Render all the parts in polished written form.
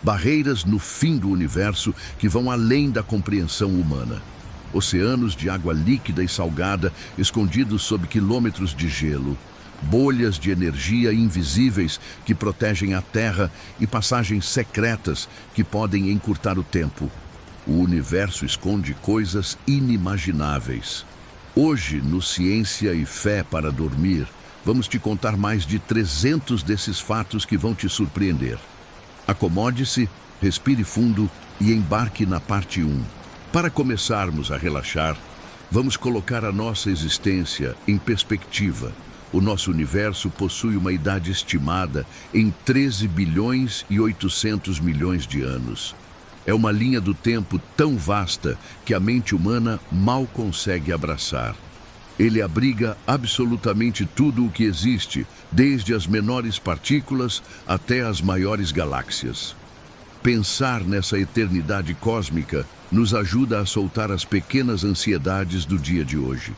Barreiras no fim do universo que vão além da compreensão humana. Oceanos de água líquida e salgada escondidos sob quilômetros de gelo. Bolhas de energia invisíveis que protegem a Terra e passagens secretas que podem encurtar o tempo. O universo esconde coisas inimagináveis. Hoje, no Ciência e Fé para Dormir, vamos te contar mais de 300 desses fatos que vão te surpreender. Acomode-se, respire fundo e embarque na parte 1. Para começarmos a relaxar, vamos colocar a nossa existência em perspectiva. O nosso universo possui uma idade estimada em 13 bilhões e 800 milhões de anos. É uma linha do tempo tão vasta que a mente humana mal consegue abraçar. Ele abriga absolutamente tudo o que existe, desde as menores partículas até as maiores galáxias. Pensar nessa eternidade cósmica nos ajuda a soltar as pequenas ansiedades do dia de hoje.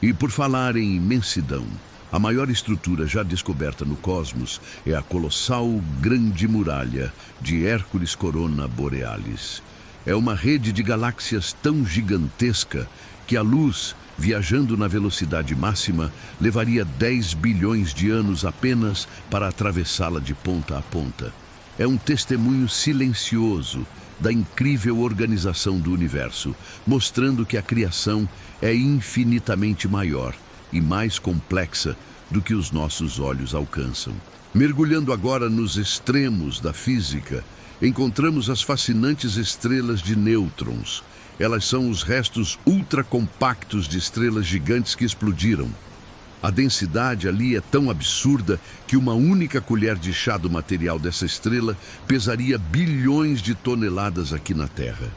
E por falar em imensidão, a maior estrutura já descoberta no cosmos é a colossal Grande Muralha de Hércules Corona Borealis. É uma rede de galáxias tão gigantesca que a luz, viajando na velocidade máxima, levaria 10 bilhões de anos apenas para atravessá-la de ponta a ponta. É um testemunho silencioso da incrível organização do universo, mostrando que a criação é infinitamente maior e mais complexa do que os nossos olhos alcançam. Mergulhando agora nos extremos da física, encontramos as fascinantes estrelas de nêutrons. Elas são os restos ultracompactos de estrelas gigantes que explodiram. A densidade ali é tão absurda que uma única colher de chá do material dessa estrela pesaria bilhões de toneladas aqui na Terra.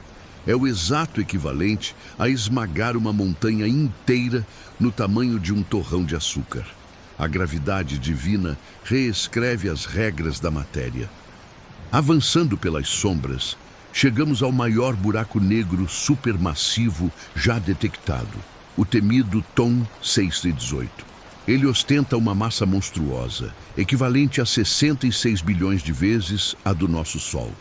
É o exato equivalente a esmagar uma montanha inteira no tamanho de um torrão de açúcar. A gravidade divina reescreve as regras da matéria. Avançando pelas sombras, chegamos ao maior buraco negro supermassivo já detectado, o temido TOM 618. Ele ostenta uma massa monstruosa, equivalente a 66 bilhões de vezes a do nosso Sol.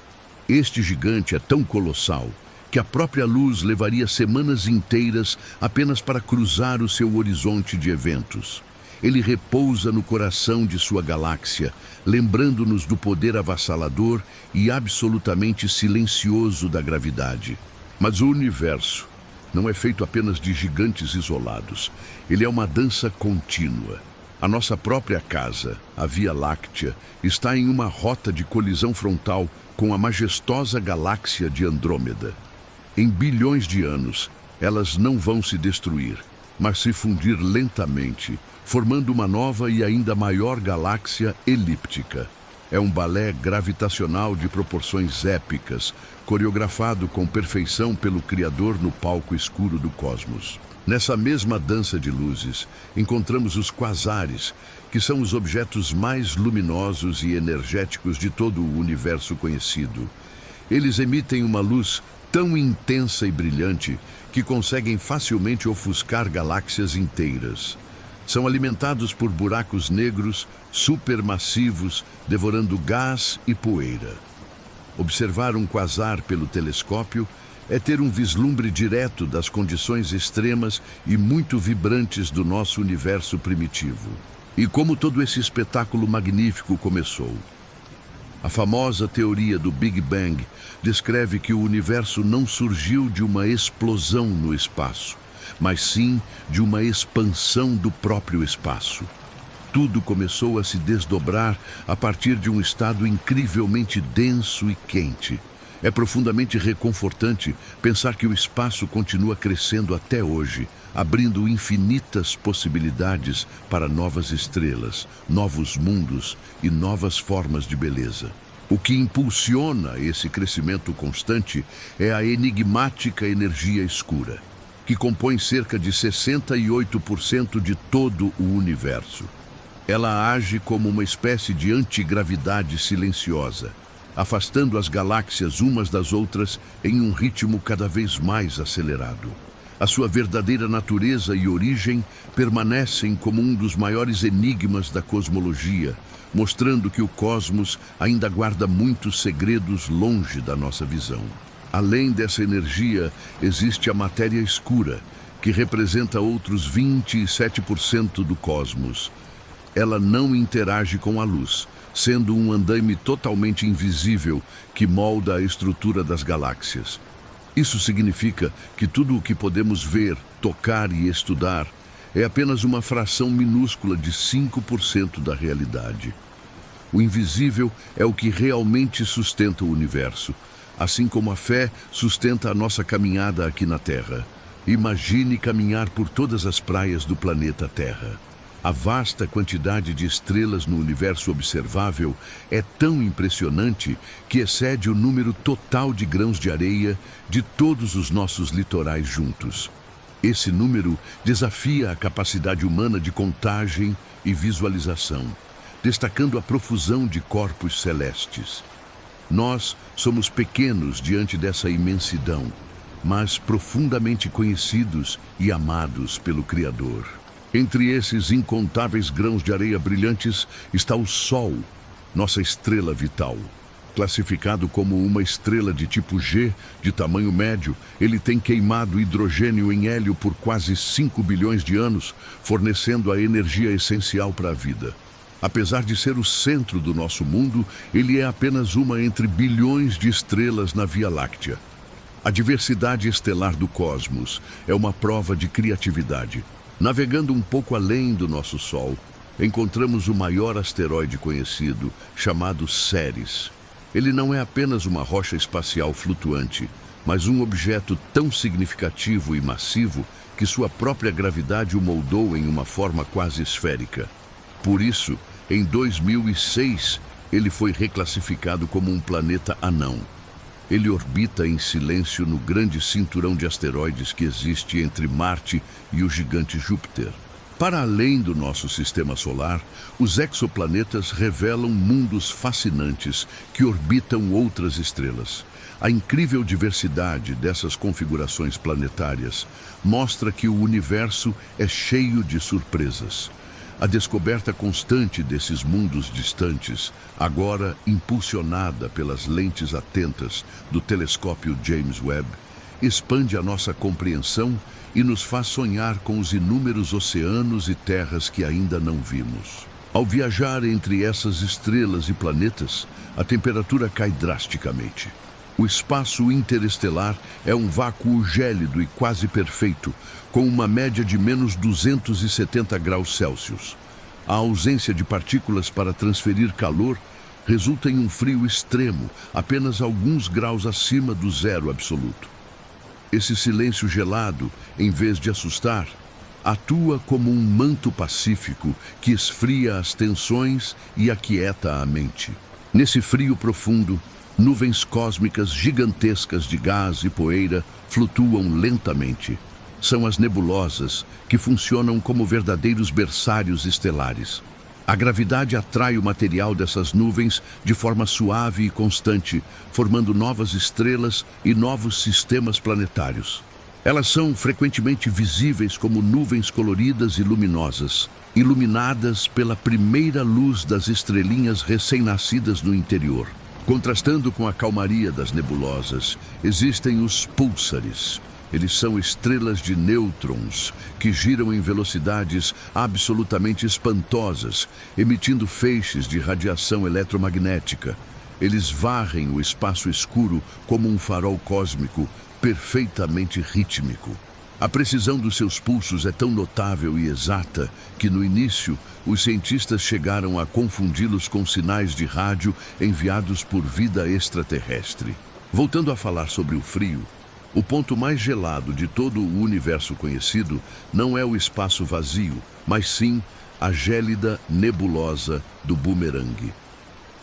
Este gigante é tão colossal que a própria luz levaria semanas inteiras apenas para cruzar o seu horizonte de eventos. Ele repousa no coração de sua galáxia, lembrando-nos do poder avassalador e absolutamente silencioso da gravidade. Mas o universo não é feito apenas de gigantes isolados. Ele é uma dança contínua. A nossa própria casa, a Via Láctea, está em uma rota de colisão frontal com a majestosa galáxia de Andrômeda. Em bilhões de anos, elas não vão se destruir, mas se fundir lentamente, formando uma nova e ainda maior galáxia elíptica. É um balé gravitacional de proporções épicas, coreografado com perfeição pelo Criador no palco escuro do cosmos. Nessa mesma dança de luzes, encontramos os quasares, que são os objetos mais luminosos e energéticos de todo o universo conhecido. Eles emitem uma luz tão intensa e brilhante que conseguem facilmente ofuscar galáxias inteiras. São alimentados por buracos negros supermassivos, devorando gás e poeira. Observar um quasar pelo telescópio é ter um vislumbre direto das condições extremas e muito vibrantes do nosso universo primitivo. E como todo esse espetáculo magnífico começou? A famosa teoria do Big Bang descreve que o universo não surgiu de uma explosão no espaço, mas sim de uma expansão do próprio espaço. Tudo começou a se desdobrar a partir de um estado incrivelmente denso e quente. É profundamente reconfortante pensar que o espaço continua crescendo até hoje, abrindo infinitas possibilidades para novas estrelas, novos mundos e novas formas de beleza. O que impulsiona esse crescimento constante é a enigmática energia escura, que compõe cerca de 68% de todo o universo. Ela age como uma espécie de antigravidade silenciosa, afastando as galáxias umas das outras em um ritmo cada vez mais acelerado. A sua verdadeira natureza e origem permanecem como um dos maiores enigmas da cosmologia, mostrando que o cosmos ainda guarda muitos segredos longe da nossa visão. Além dessa energia, existe a matéria escura, que representa outros 27% do cosmos. Ela não interage com a luz, sendo um andaime totalmente invisível que molda a estrutura das galáxias. Isso significa que tudo o que podemos ver, tocar e estudar é apenas uma fração minúscula de 5% da realidade. O invisível é o que realmente sustenta o universo, assim como a fé sustenta a nossa caminhada aqui na Terra. Imagine caminhar por todas as praias do planeta Terra. A vasta quantidade de estrelas no universo observável é tão impressionante que excede o número total de grãos de areia de todos os nossos litorais juntos. Esse número desafia a capacidade humana de contagem e visualização, destacando a profusão de corpos celestes. Nós somos pequenos diante dessa imensidão, mas profundamente conhecidos e amados pelo Criador. Entre esses incontáveis grãos de areia brilhantes está o Sol, nossa estrela vital. Classificado como uma estrela de tipo G, de tamanho médio, ele tem queimado hidrogênio em hélio por quase 5 bilhões de anos, fornecendo a energia essencial para a vida. Apesar de ser o centro do nosso mundo, ele é apenas uma entre bilhões de estrelas na Via Láctea. A diversidade estelar do cosmos é uma prova de criatividade. Navegando um pouco além do nosso Sol, encontramos o maior asteroide conhecido, chamado Ceres. Ele não é apenas uma rocha espacial flutuante, mas um objeto tão significativo e massivo que sua própria gravidade o moldou em uma forma quase esférica. Por isso, em 2006, ele foi reclassificado como um planeta anão. Ele orbita em silêncio no grande cinturão de asteroides que existe entre Marte e o gigante Júpiter. Para além do nosso sistema solar, os exoplanetas revelam mundos fascinantes que orbitam outras estrelas. A incrível diversidade dessas configurações planetárias mostra que o universo é cheio de surpresas. A descoberta constante desses mundos distantes, agora impulsionada pelas lentes atentas do telescópio James Webb, expande a nossa compreensão e nos faz sonhar com os inúmeros oceanos e terras que ainda não vimos. Ao viajar entre essas estrelas e planetas, a temperatura cai drasticamente. O espaço interestelar é um vácuo gélido e quase perfeito, com uma média de menos 270 graus Celsius. A ausência de partículas para transferir calor resulta em um frio extremo, apenas alguns graus acima do zero absoluto. Esse silêncio gelado, em vez de assustar, atua como um manto pacífico que esfria as tensões e aquieta a mente. Nesse frio profundo, nuvens cósmicas gigantescas de gás e poeira flutuam lentamente. São as nebulosas, que funcionam como verdadeiros berçários estelares. A gravidade atrai o material dessas nuvens de forma suave e constante, formando novas estrelas e novos sistemas planetários. Elas são frequentemente visíveis como nuvens coloridas e luminosas, iluminadas pela primeira luz das estrelinhas recém-nascidas no interior. Contrastando com a calmaria das nebulosas, existem os púlsares. Eles são estrelas de nêutrons que giram em velocidades absolutamente espantosas, emitindo feixes de radiação eletromagnética. Eles varrem o espaço escuro como um farol cósmico perfeitamente rítmico. A precisão dos seus pulsos é tão notável e exata que, no início, os cientistas chegaram a confundi-los com sinais de rádio enviados por vida extraterrestre. Voltando a falar sobre o frio, o ponto mais gelado de todo o universo conhecido não é o espaço vazio, mas sim a gélida nebulosa do Bumerangue.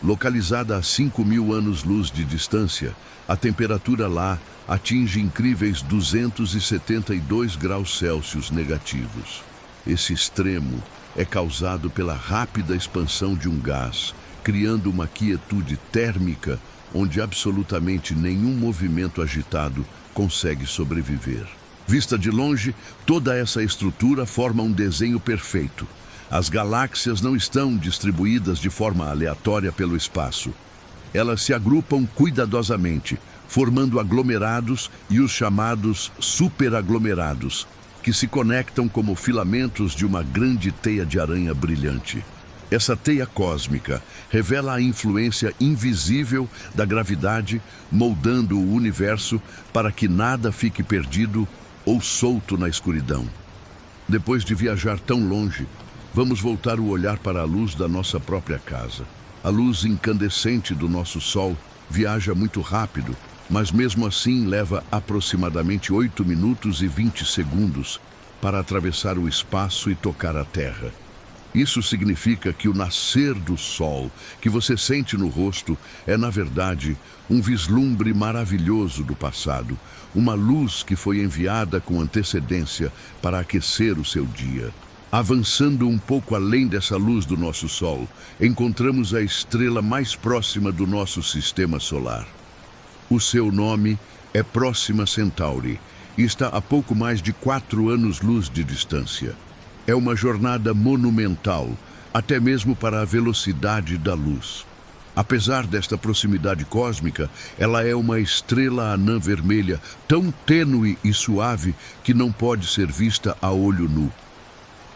Localizada a 5.000 anos-luz de distância, a temperatura lá atinge incríveis 272 graus Celsius negativos. Esse extremo é causado pela rápida expansão de um gás, criando uma quietude térmica onde absolutamente nenhum movimento agitado consegue sobreviver. Vista de longe, toda essa estrutura forma um desenho perfeito. As galáxias não estão distribuídas de forma aleatória pelo espaço. Elas se agrupam cuidadosamente, formando aglomerados e os chamados superaglomerados, que se conectam como filamentos de uma grande teia de aranha brilhante. Essa teia cósmica revela a influência invisível da gravidade, moldando o universo para que nada fique perdido ou solto na escuridão. Depois de viajar tão longe, vamos voltar o olhar para a luz da nossa própria casa. A luz incandescente do nosso Sol viaja muito rápido, mas mesmo assim leva aproximadamente 8 minutos e 20 segundos para atravessar o espaço e tocar a Terra. Isso significa que o nascer do Sol, que você sente no rosto, é, na verdade, um vislumbre maravilhoso do passado, uma luz que foi enviada com antecedência para aquecer o seu dia. Avançando um pouco além dessa luz do nosso Sol, encontramos a estrela mais próxima do nosso sistema solar. O seu nome é Próxima Centauri e está a pouco mais de 4 anos-luz de distância. É uma jornada monumental, até mesmo para a velocidade da luz. Apesar desta proximidade cósmica, ela é uma estrela anã vermelha tão tênue e suave que não pode ser vista a olho nu.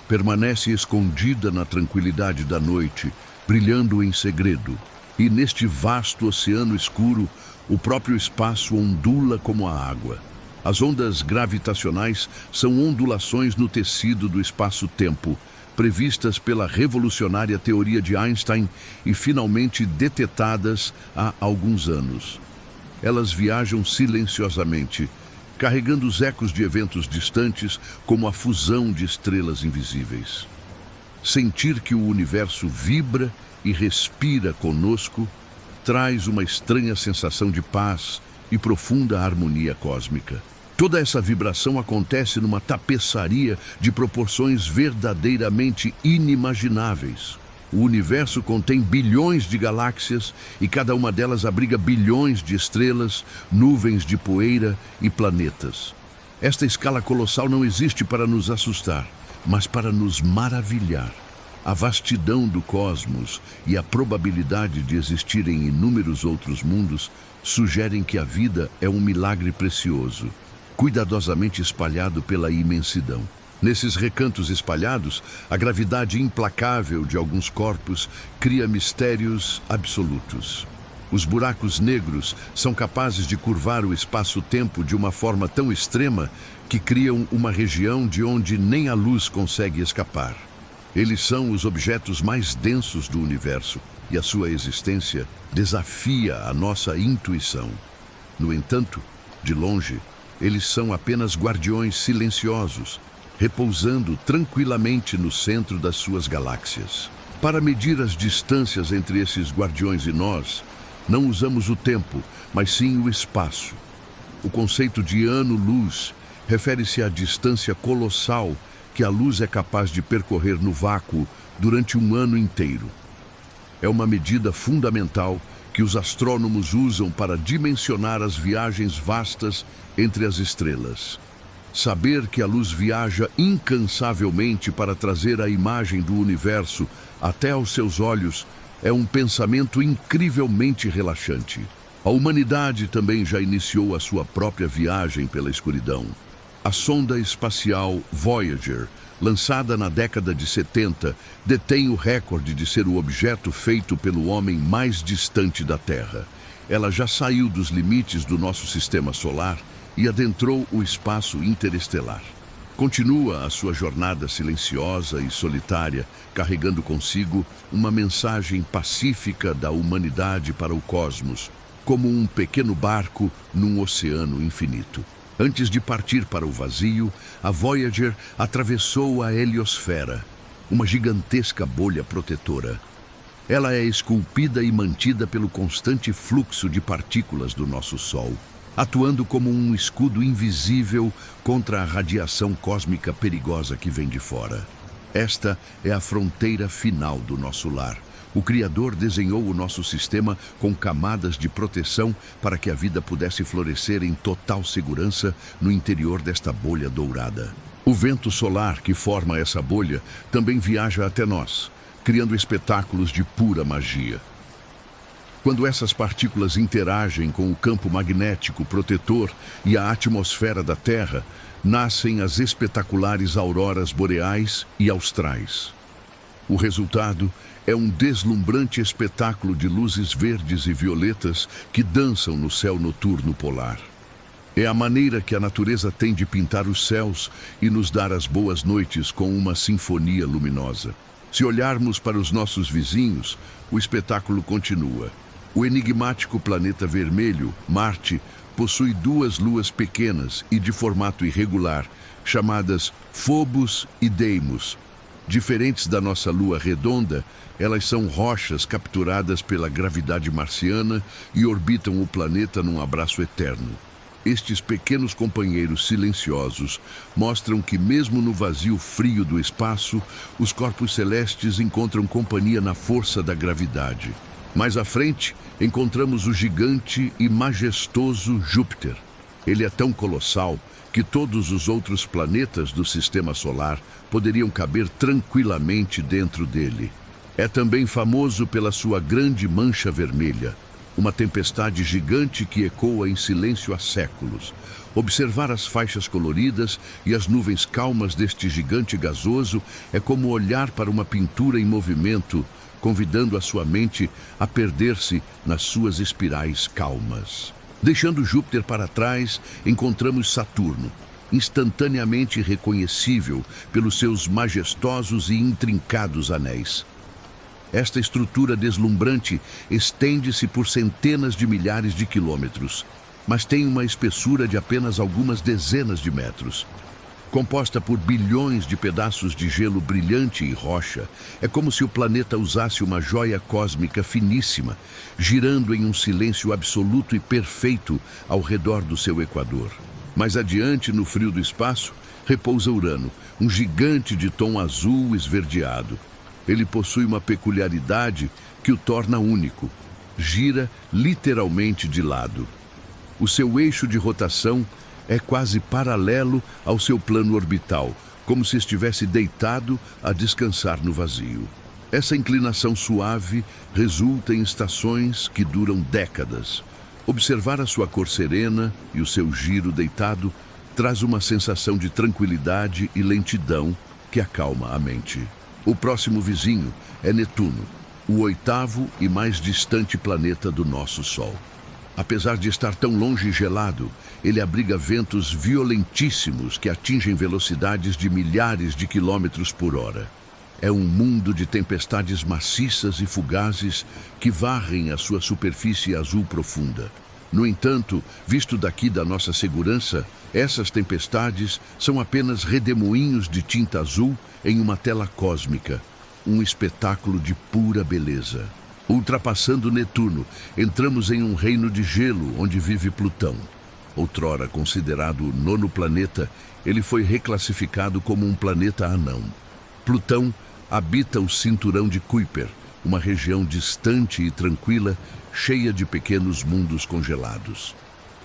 Permanece escondida na tranquilidade da noite, brilhando em segredo. E neste vasto oceano escuro, o próprio espaço ondula como a água. As ondas gravitacionais são ondulações no tecido do espaço-tempo, previstas pela revolucionária teoria de Einstein e finalmente detetadas há alguns anos. Elas viajam silenciosamente, carregando os ecos de eventos distantes como a fusão de estrelas invisíveis. Sentir que o universo vibra e respira conosco traz uma estranha sensação de paz e profunda harmonia cósmica. Toda essa vibração acontece numa tapeçaria de proporções verdadeiramente inimagináveis. O universo contém bilhões de galáxias e cada uma delas abriga bilhões de estrelas, nuvens de poeira e planetas. Esta escala colossal não existe para nos assustar, mas para nos maravilhar. A vastidão do cosmos e a probabilidade de existirem inúmeros outros mundos sugerem que a vida é um milagre precioso, cuidadosamente espalhado pela imensidão. Nesses recantos espalhados, a gravidade implacável de alguns corpos cria mistérios absolutos. Os buracos negros são capazes de curvar o espaço-tempo de uma forma tão extrema que criam uma região de onde nem a luz consegue escapar. Eles são os objetos mais densos do universo e a sua existência desafia a nossa intuição. No entanto, de longe, eles são apenas guardiões silenciosos, repousando tranquilamente no centro das suas galáxias. Para medir as distâncias entre esses guardiões e nós, não usamos o tempo, mas sim o espaço. O conceito de ano-luz refere-se à distância colossal que a luz é capaz de percorrer no vácuo durante um ano inteiro. É uma medida fundamental que os astrônomos usam para dimensionar as viagens vastas entre as estrelas. Saber que a luz viaja incansavelmente para trazer a imagem do universo até aos seus olhos é um pensamento incrivelmente relaxante. A humanidade também já iniciou a sua própria viagem pela escuridão. A sonda espacial Voyager, lançada na década de 70, detém o recorde de ser o objeto feito pelo homem mais distante da Terra. Ela já saiu dos limites do nosso sistema solar e adentrou o espaço interestelar. Continua a sua jornada silenciosa e solitária, carregando consigo uma mensagem pacífica da humanidade para o cosmos, como um pequeno barco num oceano infinito. Antes de partir para o vazio, a Voyager atravessou a heliosfera, uma gigantesca bolha protetora. Ela é esculpida e mantida pelo constante fluxo de partículas do nosso Sol, atuando como um escudo invisível contra a radiação cósmica perigosa que vem de fora. Esta é a fronteira final do nosso lar, O Criador desenhou o nosso sistema com camadas de proteção para que a vida pudesse florescer em total segurança no interior desta bolha dourada. O vento solar que forma essa bolha também viaja até nós, criando espetáculos de pura magia. Quando essas partículas interagem com o campo magnético protetor e a atmosfera da Terra, nascem as espetaculares auroras boreais e austrais. O resultado é um deslumbrante espetáculo de luzes verdes e violetas que dançam no céu noturno polar. É a maneira que a natureza tem de pintar os céus e nos dar as boas noites com uma sinfonia luminosa. Se olharmos para os nossos vizinhos, o espetáculo continua. O enigmático planeta vermelho, Marte, possui duas luas pequenas e de formato irregular, chamadas Phobos e Deimos. Diferentes da nossa lua redonda, elas são rochas capturadas pela gravidade marciana e orbitam o planeta num abraço eterno. Estes pequenos companheiros silenciosos mostram que, mesmo no vazio frio do espaço, os corpos celestes encontram companhia na força da gravidade. Mais à frente, encontramos o gigante e majestoso Júpiter. Ele é tão colossal que todos os outros planetas do Sistema Solar poderiam caber tranquilamente dentro dele. É também famoso pela sua grande mancha vermelha, uma tempestade gigante que ecoa em silêncio há séculos. Observar as faixas coloridas e as nuvens calmas deste gigante gasoso é como olhar para uma pintura em movimento, convidando a sua mente a perder-se nas suas espirais calmas. Deixando Júpiter para trás, encontramos Saturno, instantaneamente reconhecível pelos seus majestosos e intrincados anéis. Esta estrutura deslumbrante estende-se por centenas de milhares de quilômetros, mas tem uma espessura de apenas algumas dezenas de metros. Composta por bilhões de pedaços de gelo brilhante e rocha, é como se o planeta usasse uma joia cósmica finíssima, girando em um silêncio absoluto e perfeito ao redor do seu equador. Mais adiante, no frio do espaço, repousa Urano, um gigante de tom azul esverdeado. Ele possui uma peculiaridade que o torna único. Gira literalmente de lado. O seu eixo de rotação é quase paralelo ao seu plano orbital, como se estivesse deitado a descansar no vazio. Essa inclinação suave resulta em estações que duram décadas. Observar a sua cor serena e o seu giro deitado traz uma sensação de tranquilidade e lentidão que acalma a mente. O próximo vizinho é Netuno, o oitavo e mais distante planeta do nosso Sol. Apesar de estar tão longe e gelado, ele abriga ventos violentíssimos que atingem velocidades de milhares de quilômetros por hora. É um mundo de tempestades maciças e fugazes que varrem a sua superfície azul profunda. No entanto, visto daqui da nossa segurança, essas tempestades são apenas redemoinhos de tinta azul em uma tela cósmica, um espetáculo de pura beleza. Ultrapassando Netuno, entramos em um reino de gelo onde vive Plutão. Outrora considerado o nono planeta, ele foi reclassificado como um planeta anão. Plutão habita o cinturão de Kuiper, uma região distante e tranquila, cheia de pequenos mundos congelados.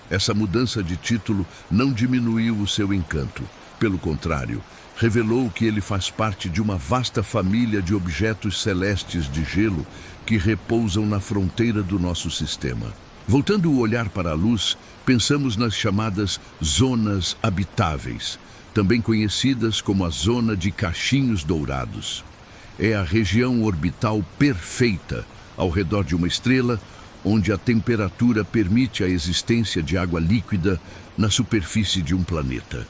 Essa mudança de título não diminuiu o seu encanto. Pelo contrário, revelou que ele faz parte de uma vasta família de objetos celestes de gelo que repousam na fronteira do nosso sistema. Voltando o olhar para a luz, pensamos nas chamadas zonas habitáveis, também conhecidas como a zona de cachinhos dourados. É a região orbital perfeita ao redor de uma estrela, onde a temperatura permite a existência de água líquida na superfície de um planeta.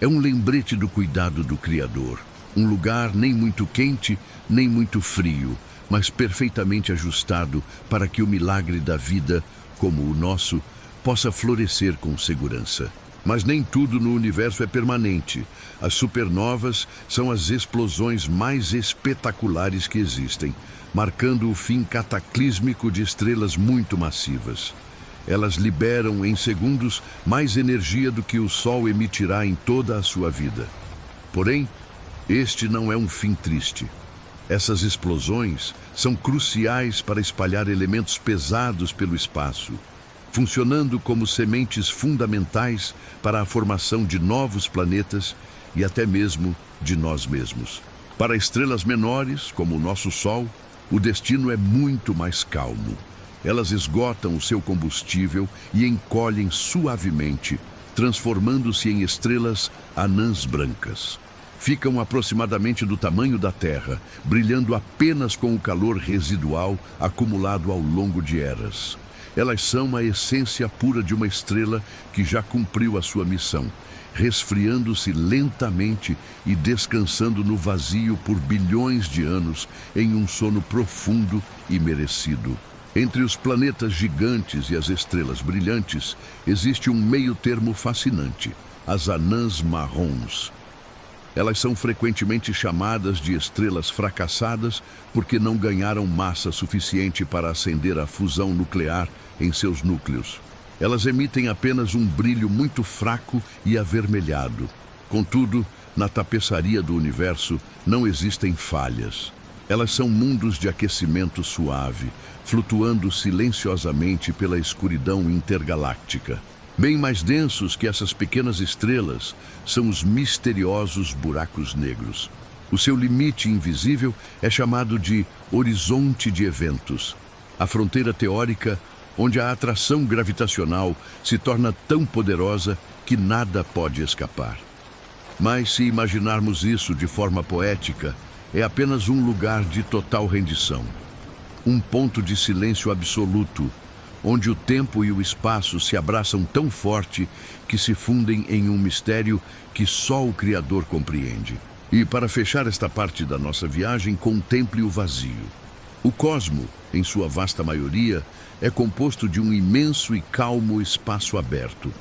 É um lembrete do cuidado do Criador, um lugar nem muito quente, nem muito frio, mas perfeitamente ajustado para que o milagre da vida, como o nosso, possa florescer com segurança. Mas nem tudo no universo é permanente. As supernovas são as explosões mais espetaculares que existem, marcando o fim cataclísmico de estrelas muito massivas. Elas liberam em segundos mais energia do que o Sol emitirá em toda a sua vida. Porém, este não é um fim triste. Essas explosões são cruciais para espalhar elementos pesados pelo espaço, funcionando como sementes fundamentais para a formação de novos planetas e até mesmo de nós mesmos. Para estrelas menores, como o nosso Sol, o destino é muito mais calmo. Elas esgotam o seu combustível e encolhem suavemente, transformando-se em estrelas anãs brancas. Ficam aproximadamente do tamanho da Terra, brilhando apenas com o calor residual acumulado ao longo de eras. Elas são a essência pura de uma estrela que já cumpriu a sua missão, resfriando-se lentamente e descansando no vazio por bilhões de anos em um sono profundo e merecido. Entre os planetas gigantes e as estrelas brilhantes, existe um meio-termo fascinante, as anãs marrons. Elas são frequentemente chamadas de estrelas fracassadas porque não ganharam massa suficiente para acender a fusão nuclear em seus núcleos. Elas emitem apenas um brilho muito fraco e avermelhado. Contudo, na tapeçaria do universo não existem falhas. Elas são mundos de aquecimento suave, flutuando silenciosamente pela escuridão intergaláctica. Bem mais densos que essas pequenas estrelas são os misteriosos buracos negros. O seu limite invisível é chamado de horizonte de eventos, a fronteira teórica onde a atração gravitacional se torna tão poderosa que nada pode escapar. Mas se imaginarmos isso de forma poética, é apenas um lugar de total rendição. Um ponto de silêncio absoluto, onde o tempo e o espaço se abraçam tão forte que se fundem em um mistério que só o Criador compreende. E para fechar esta parte da nossa viagem, contemple o vazio. O cosmo, em sua vasta maioria, é composto de um imenso e calmo espaço aberto.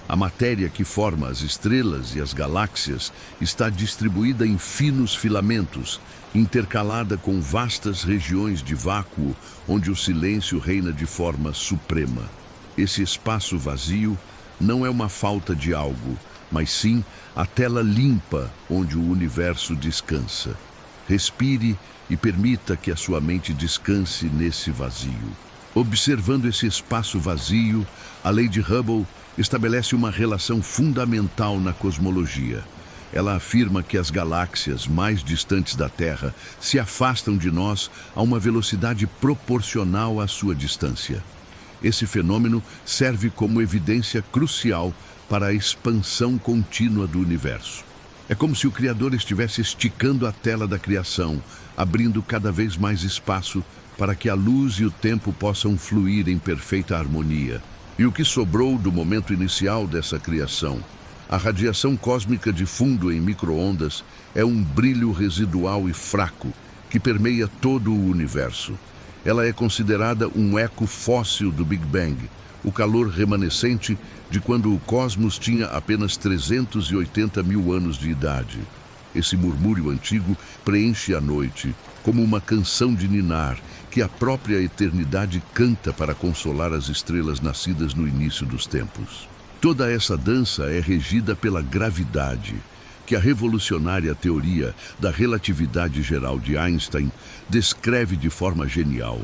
A matéria que forma as estrelas e as galáxias está distribuída em finos filamentos, intercalada com vastas regiões de vácuo, onde o silêncio reina de forma suprema. Esse espaço vazio não é uma falta de algo, mas sim a tela limpa onde o universo descansa. Respire e permita que a sua mente descanse nesse vazio. Observando esse espaço vazio, a lei de Hubble estabelece uma relação fundamental na cosmologia. Ela afirma que as galáxias mais distantes da Terra se afastam de nós a uma velocidade proporcional à sua distância. Esse fenômeno serve como evidência crucial para a expansão contínua do universo. É como se o Criador estivesse esticando a tela da criação, abrindo cada vez mais espaço para que a luz e o tempo possam fluir em perfeita harmonia. E o que sobrou do momento inicial dessa criação? A radiação cósmica de fundo em micro-ondas é um brilho residual e fraco que permeia todo o universo. Ela é considerada um eco fóssil do Big Bang, o calor remanescente de quando o cosmos tinha apenas 380 mil anos de idade. Esse murmúrio antigo preenche a noite, como uma canção de ninar que a própria eternidade canta para consolar as estrelas nascidas no início dos tempos. Toda essa dança é regida pela gravidade, que a revolucionária teoria da relatividade geral de Einstein descreve de forma genial.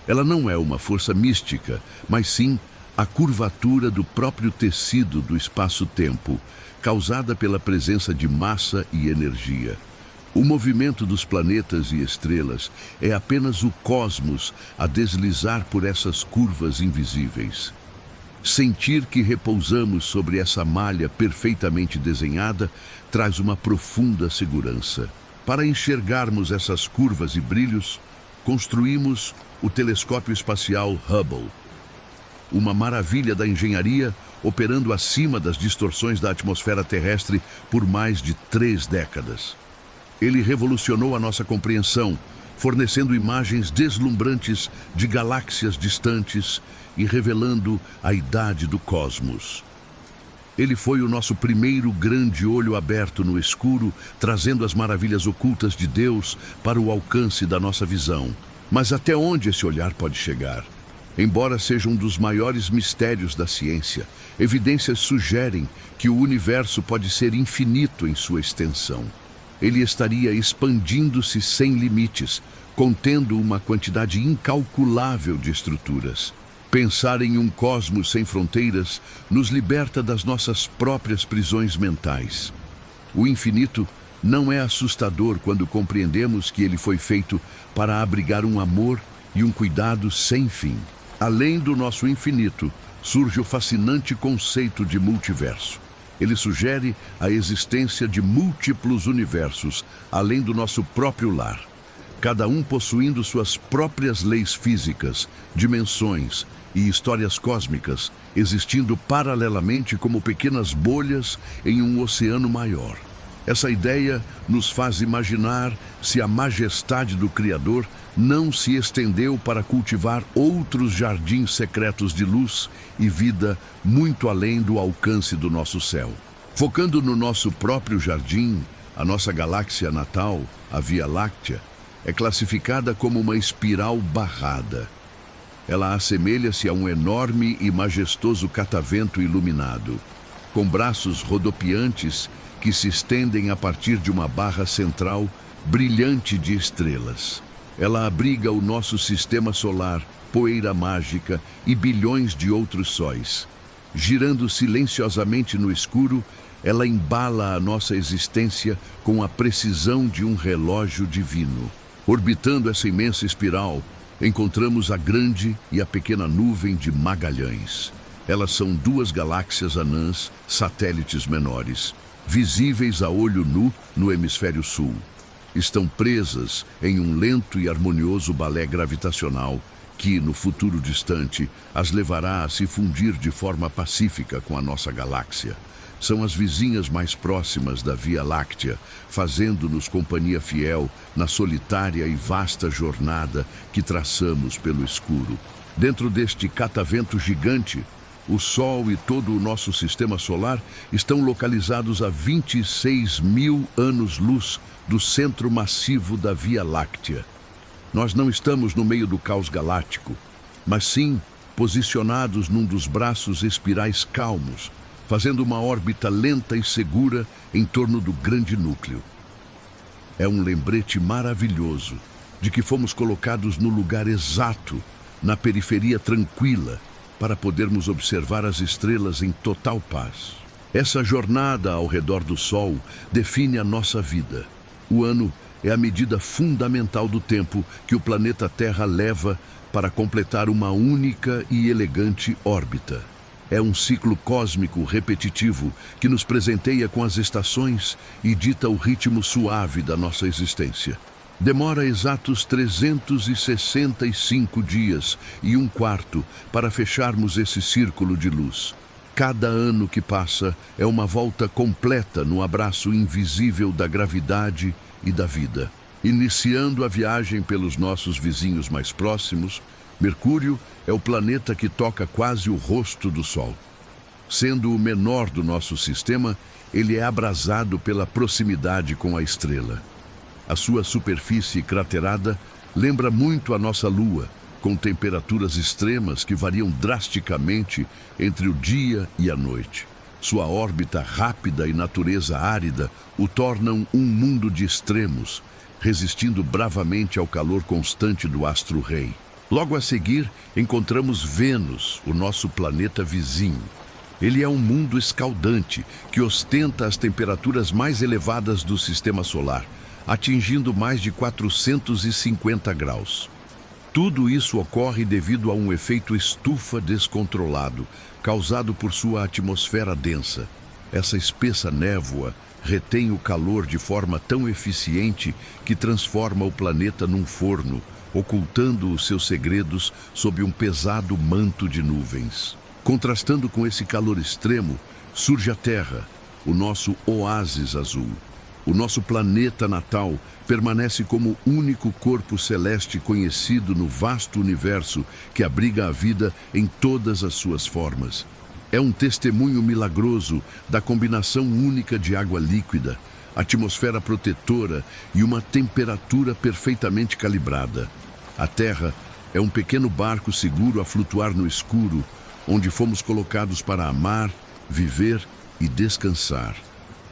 Ela não é uma força mística, mas sim a curvatura do próprio tecido do espaço-tempo, causada pela presença de massa e energia. O movimento dos planetas e estrelas é apenas o cosmos a deslizar por essas curvas invisíveis. Sentir que repousamos sobre essa malha perfeitamente desenhada traz uma profunda segurança. Para enxergarmos essas curvas e brilhos, construímos o telescópio espacial Hubble, uma maravilha da engenharia operando acima das distorções da atmosfera terrestre por mais de 3 décadas. Ele revolucionou a nossa compreensão, fornecendo imagens deslumbrantes de galáxias distantes e revelando a idade do cosmos. Ele foi o nosso primeiro grande olho aberto no escuro, trazendo as maravilhas ocultas de Deus para o alcance da nossa visão. Mas até onde esse olhar pode chegar? Embora seja um dos maiores mistérios da ciência, evidências sugerem que o universo pode ser infinito em sua extensão. ele estaria expandindo-se sem limites, contendo uma quantidade incalculável de estruturas. Pensar em um cosmos sem fronteiras nos liberta das nossas próprias prisões mentais. O infinito não é assustador quando compreendemos que ele foi feito para abrigar um amor e um cuidado sem fim. Além do nosso infinito, surge o fascinante conceito de multiverso. Ele sugere a existência de múltiplos universos, além do nosso próprio lar. Cada um possuindo suas próprias leis físicas, dimensões e histórias cósmicas, existindo paralelamente como pequenas bolhas em um oceano maior. Essa ideia nos faz imaginar se a majestade do Criador não se estendeu para cultivar outros jardins secretos de luz e vida muito além do alcance do nosso céu. Focando no nosso próprio jardim, a nossa galáxia natal, a Via Láctea, é classificada como uma espiral barrada. Ela assemelha-se a um enorme e majestoso catavento iluminado, com braços rodopiantes que se estendem a partir de uma barra central brilhante de estrelas. Ela abriga o nosso sistema solar, poeira mágica e bilhões de outros sóis. Girando silenciosamente no escuro, ela embala a nossa existência com a precisão de um relógio divino. Orbitando essa imensa espiral, encontramos a grande e a pequena nuvem de Magalhães. Elas são duas galáxias anãs, satélites menores, visíveis a olho nu no hemisfério sul. Estão presas em um lento e harmonioso balé gravitacional que, no futuro distante, as levará a se fundir de forma pacífica com a nossa galáxia. São as vizinhas mais próximas da Via Láctea, fazendo-nos companhia fiel na solitária e vasta jornada que traçamos pelo escuro. Dentro deste catavento gigante, o Sol e todo o nosso sistema solar estão localizados a 26 mil anos-luz do centro massivo da Via Láctea. Nós não estamos no meio do caos galáctico, mas sim posicionados num dos braços espirais calmos, fazendo uma órbita lenta e segura em torno do grande núcleo. É um lembrete maravilhoso de que fomos colocados no lugar exato, na periferia tranquila, para podermos observar as estrelas em total paz. Essa jornada ao redor do Sol define a nossa vida. O ano é a medida fundamental do tempo que o planeta Terra leva para completar uma única e elegante órbita. É um ciclo cósmico repetitivo que nos presenteia com as estações e dita o ritmo suave da nossa existência. Demora exatos 365 dias e um quarto para fecharmos esse círculo de luz. Cada ano que passa é uma volta completa no abraço invisível da gravidade e da vida. Iniciando a viagem pelos nossos vizinhos mais próximos, Mercúrio é o planeta que toca quase o rosto do Sol. Sendo o menor do nosso sistema, ele é abrasado pela proximidade com a estrela. A sua superfície craterada lembra muito a nossa Lua, com temperaturas extremas que variam drasticamente entre o dia e a noite. Sua órbita rápida e natureza árida o tornam um mundo de extremos, resistindo bravamente ao calor constante do astro-rei. Logo a seguir, encontramos Vênus, o nosso planeta vizinho. Ele é um mundo escaldante que ostenta as temperaturas mais elevadas do sistema solar, atingindo mais de 450 graus. Tudo isso ocorre devido a um efeito estufa descontrolado, causado por sua atmosfera densa. Essa espessa névoa retém o calor de forma tão eficiente que transforma o planeta num forno, ocultando os seus segredos sob um pesado manto de nuvens. Contrastando com esse calor extremo, surge a Terra, o nosso oásis azul. O nosso planeta natal permanece como o único corpo celeste conhecido no vasto universo que abriga a vida em todas as suas formas. É um testemunho milagroso da combinação única de água líquida, atmosfera protetora e uma temperatura perfeitamente calibrada. A Terra é um pequeno barco seguro a flutuar no escuro, onde fomos colocados para amar, viver e descansar.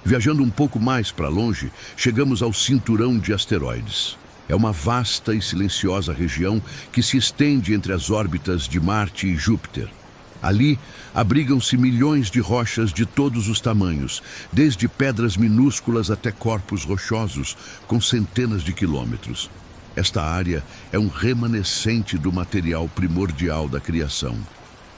Viajando um pouco mais para longe, chegamos ao cinturão de asteroides. É uma vasta e silenciosa região que se estende entre as órbitas de Marte e Júpiter. Ali, abrigam-se milhões de rochas de todos os tamanhos, desde pedras minúsculas até corpos rochosos, com centenas de quilômetros. Esta área é um remanescente do material primordial da criação.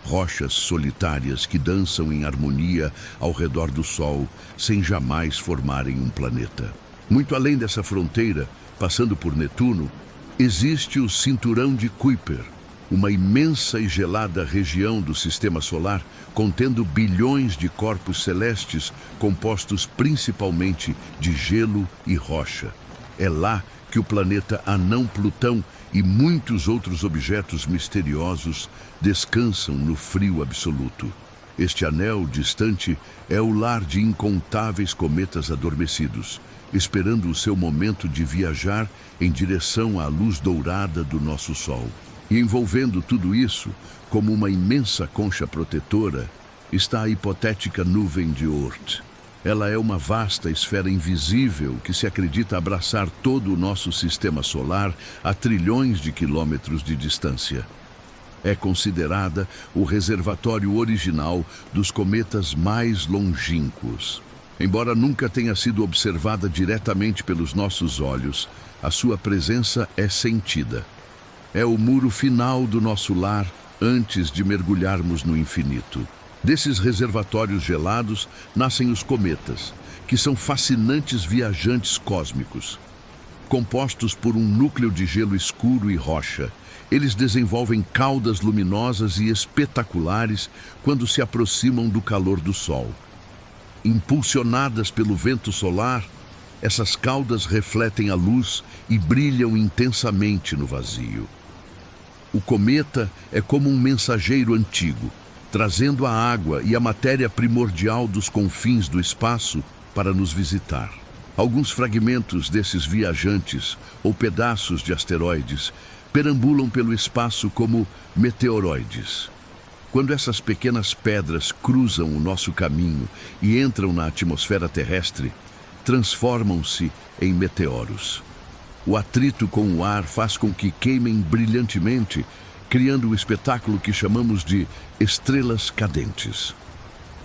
Rochas solitárias que dançam em harmonia ao redor do Sol, sem jamais formarem um planeta. Muito além dessa fronteira, passando por Netuno, existe o cinturão de Kuiper, uma imensa e gelada região do Sistema Solar contendo bilhões de corpos celestes compostos principalmente de gelo e rocha. É lá que o planeta anão Plutão e muitos outros objetos misteriosos descansam no frio absoluto. Este anel distante é o lar de incontáveis cometas adormecidos, esperando o seu momento de viajar em direção à luz dourada do nosso Sol. E envolvendo tudo isso, como uma imensa concha protetora, está a hipotética nuvem de Oort. Ela é uma vasta esfera invisível que se acredita abraçar todo o nosso sistema solar a trilhões de quilômetros de distância. É considerada o reservatório original dos cometas mais longínquos. Embora nunca tenha sido observada diretamente pelos nossos olhos, a sua presença é sentida. É o muro final do nosso lar antes de mergulharmos no infinito. Desses reservatórios gelados nascem os cometas, que são fascinantes viajantes cósmicos. Compostos por um núcleo de gelo escuro e rocha, eles desenvolvem caudas luminosas e espetaculares quando se aproximam do calor do Sol. Impulsionadas pelo vento solar, essas caudas refletem a luz e brilham intensamente no vazio. O cometa é como um mensageiro antigo, trazendo a água e a matéria primordial dos confins do espaço para nos visitar. Alguns fragmentos desses viajantes, ou pedaços de asteroides, perambulam pelo espaço como meteoroides. Quando essas pequenas pedras cruzam o nosso caminho e entram na atmosfera terrestre, transformam-se em meteoros. O atrito com o ar faz com que queimem brilhantemente, criando o espetáculo que chamamos de estrelas cadentes.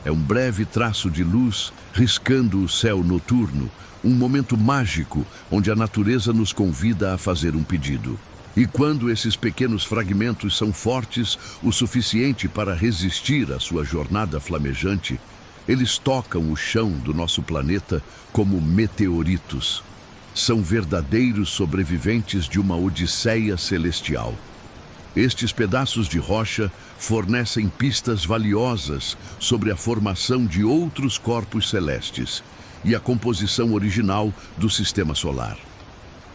É um breve traço de luz riscando o céu noturno, um momento mágico onde a natureza nos convida a fazer um pedido. E quando esses pequenos fragmentos são fortes o suficiente para resistir à sua jornada flamejante, eles tocam o chão do nosso planeta como meteoritos. São verdadeiros sobreviventes de uma odisseia celestial. Estes pedaços de rocha fornecem pistas valiosas sobre a formação de outros corpos celestes e a composição original do Sistema Solar.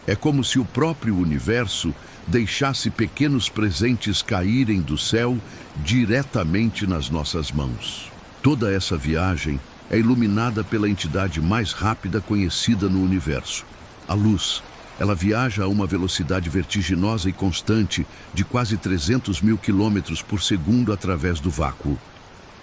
É como se o próprio universo deixasse pequenos presentes caírem do céu diretamente nas nossas mãos. Toda essa viagem é iluminada pela entidade mais rápida conhecida no universo, a luz. Ela viaja a uma velocidade vertiginosa e constante de quase 300 mil quilômetros por segundo através do vácuo.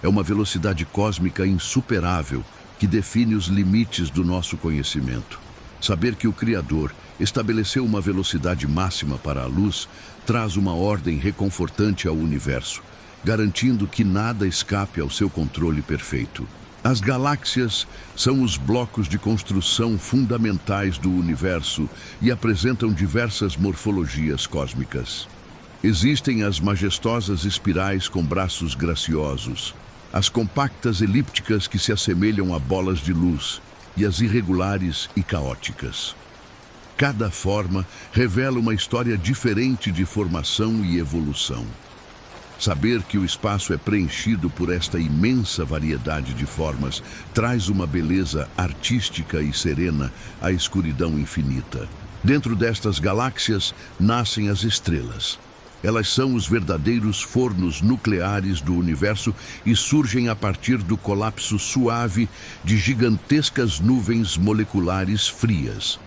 É uma velocidade cósmica insuperável que define os limites do nosso conhecimento. Saber que o Criador estabeleceu uma velocidade máxima para a luz traz uma ordem reconfortante ao universo, garantindo que nada escape ao seu controle perfeito. As galáxias são os blocos de construção fundamentais do universo e apresentam diversas morfologias cósmicas. Existem as majestosas espirais com braços graciosos, as compactas elípticas que se assemelham a bolas de luz e as irregulares e caóticas. Cada forma revela uma história diferente de formação e evolução. Saber que o espaço é preenchido por esta imensa variedade de formas traz uma beleza artística e serena à escuridão infinita. Dentro destas galáxias nascem as estrelas. Elas são os verdadeiros fornos nucleares do universo e surgem a partir do colapso suave de gigantescas nuvens moleculares frias.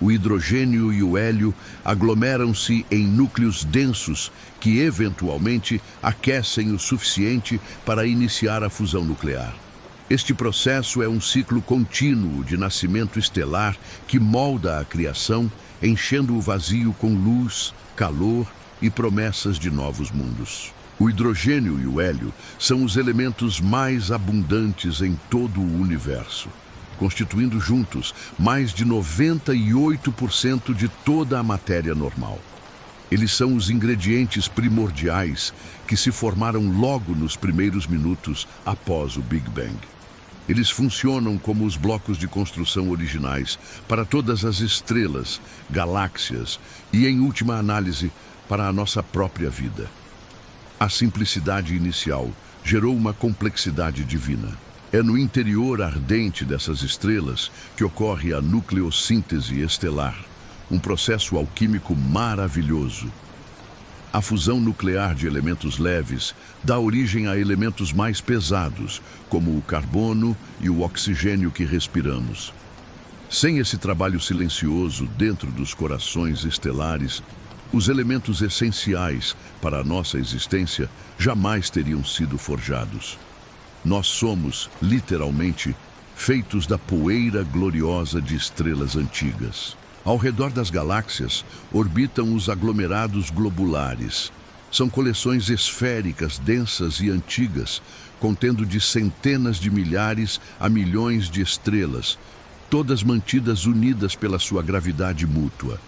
O hidrogênio e o hélio aglomeram-se em núcleos densos que, eventualmente, aquecem o suficiente para iniciar a fusão nuclear. Este processo é um ciclo contínuo de nascimento estelar que molda a criação, enchendo o vazio com luz, calor e promessas de novos mundos. O hidrogênio e o hélio são os elementos mais abundantes em todo o universo, constituindo juntos mais de 98% de toda a matéria normal. Eles são os ingredientes primordiais que se formaram logo nos primeiros minutos após o Big Bang. Eles funcionam como os blocos de construção originais para todas as estrelas, galáxias e, em última análise, para a nossa própria vida. A simplicidade inicial gerou uma complexidade divina. É no interior ardente dessas estrelas que ocorre a nucleossíntese estelar, um processo alquímico maravilhoso. A fusão nuclear de elementos leves dá origem a elementos mais pesados, como o carbono e o oxigênio que respiramos. Sem esse trabalho silencioso dentro dos corações estelares, os elementos essenciais para a nossa existência jamais teriam sido forjados. Nós somos, literalmente, feitos da poeira gloriosa de estrelas antigas. Ao redor das galáxias orbitam os aglomerados globulares. São coleções esféricas, densas e antigas, contendo de centenas de milhares a milhões de estrelas, todas mantidas unidas pela sua gravidade mútua.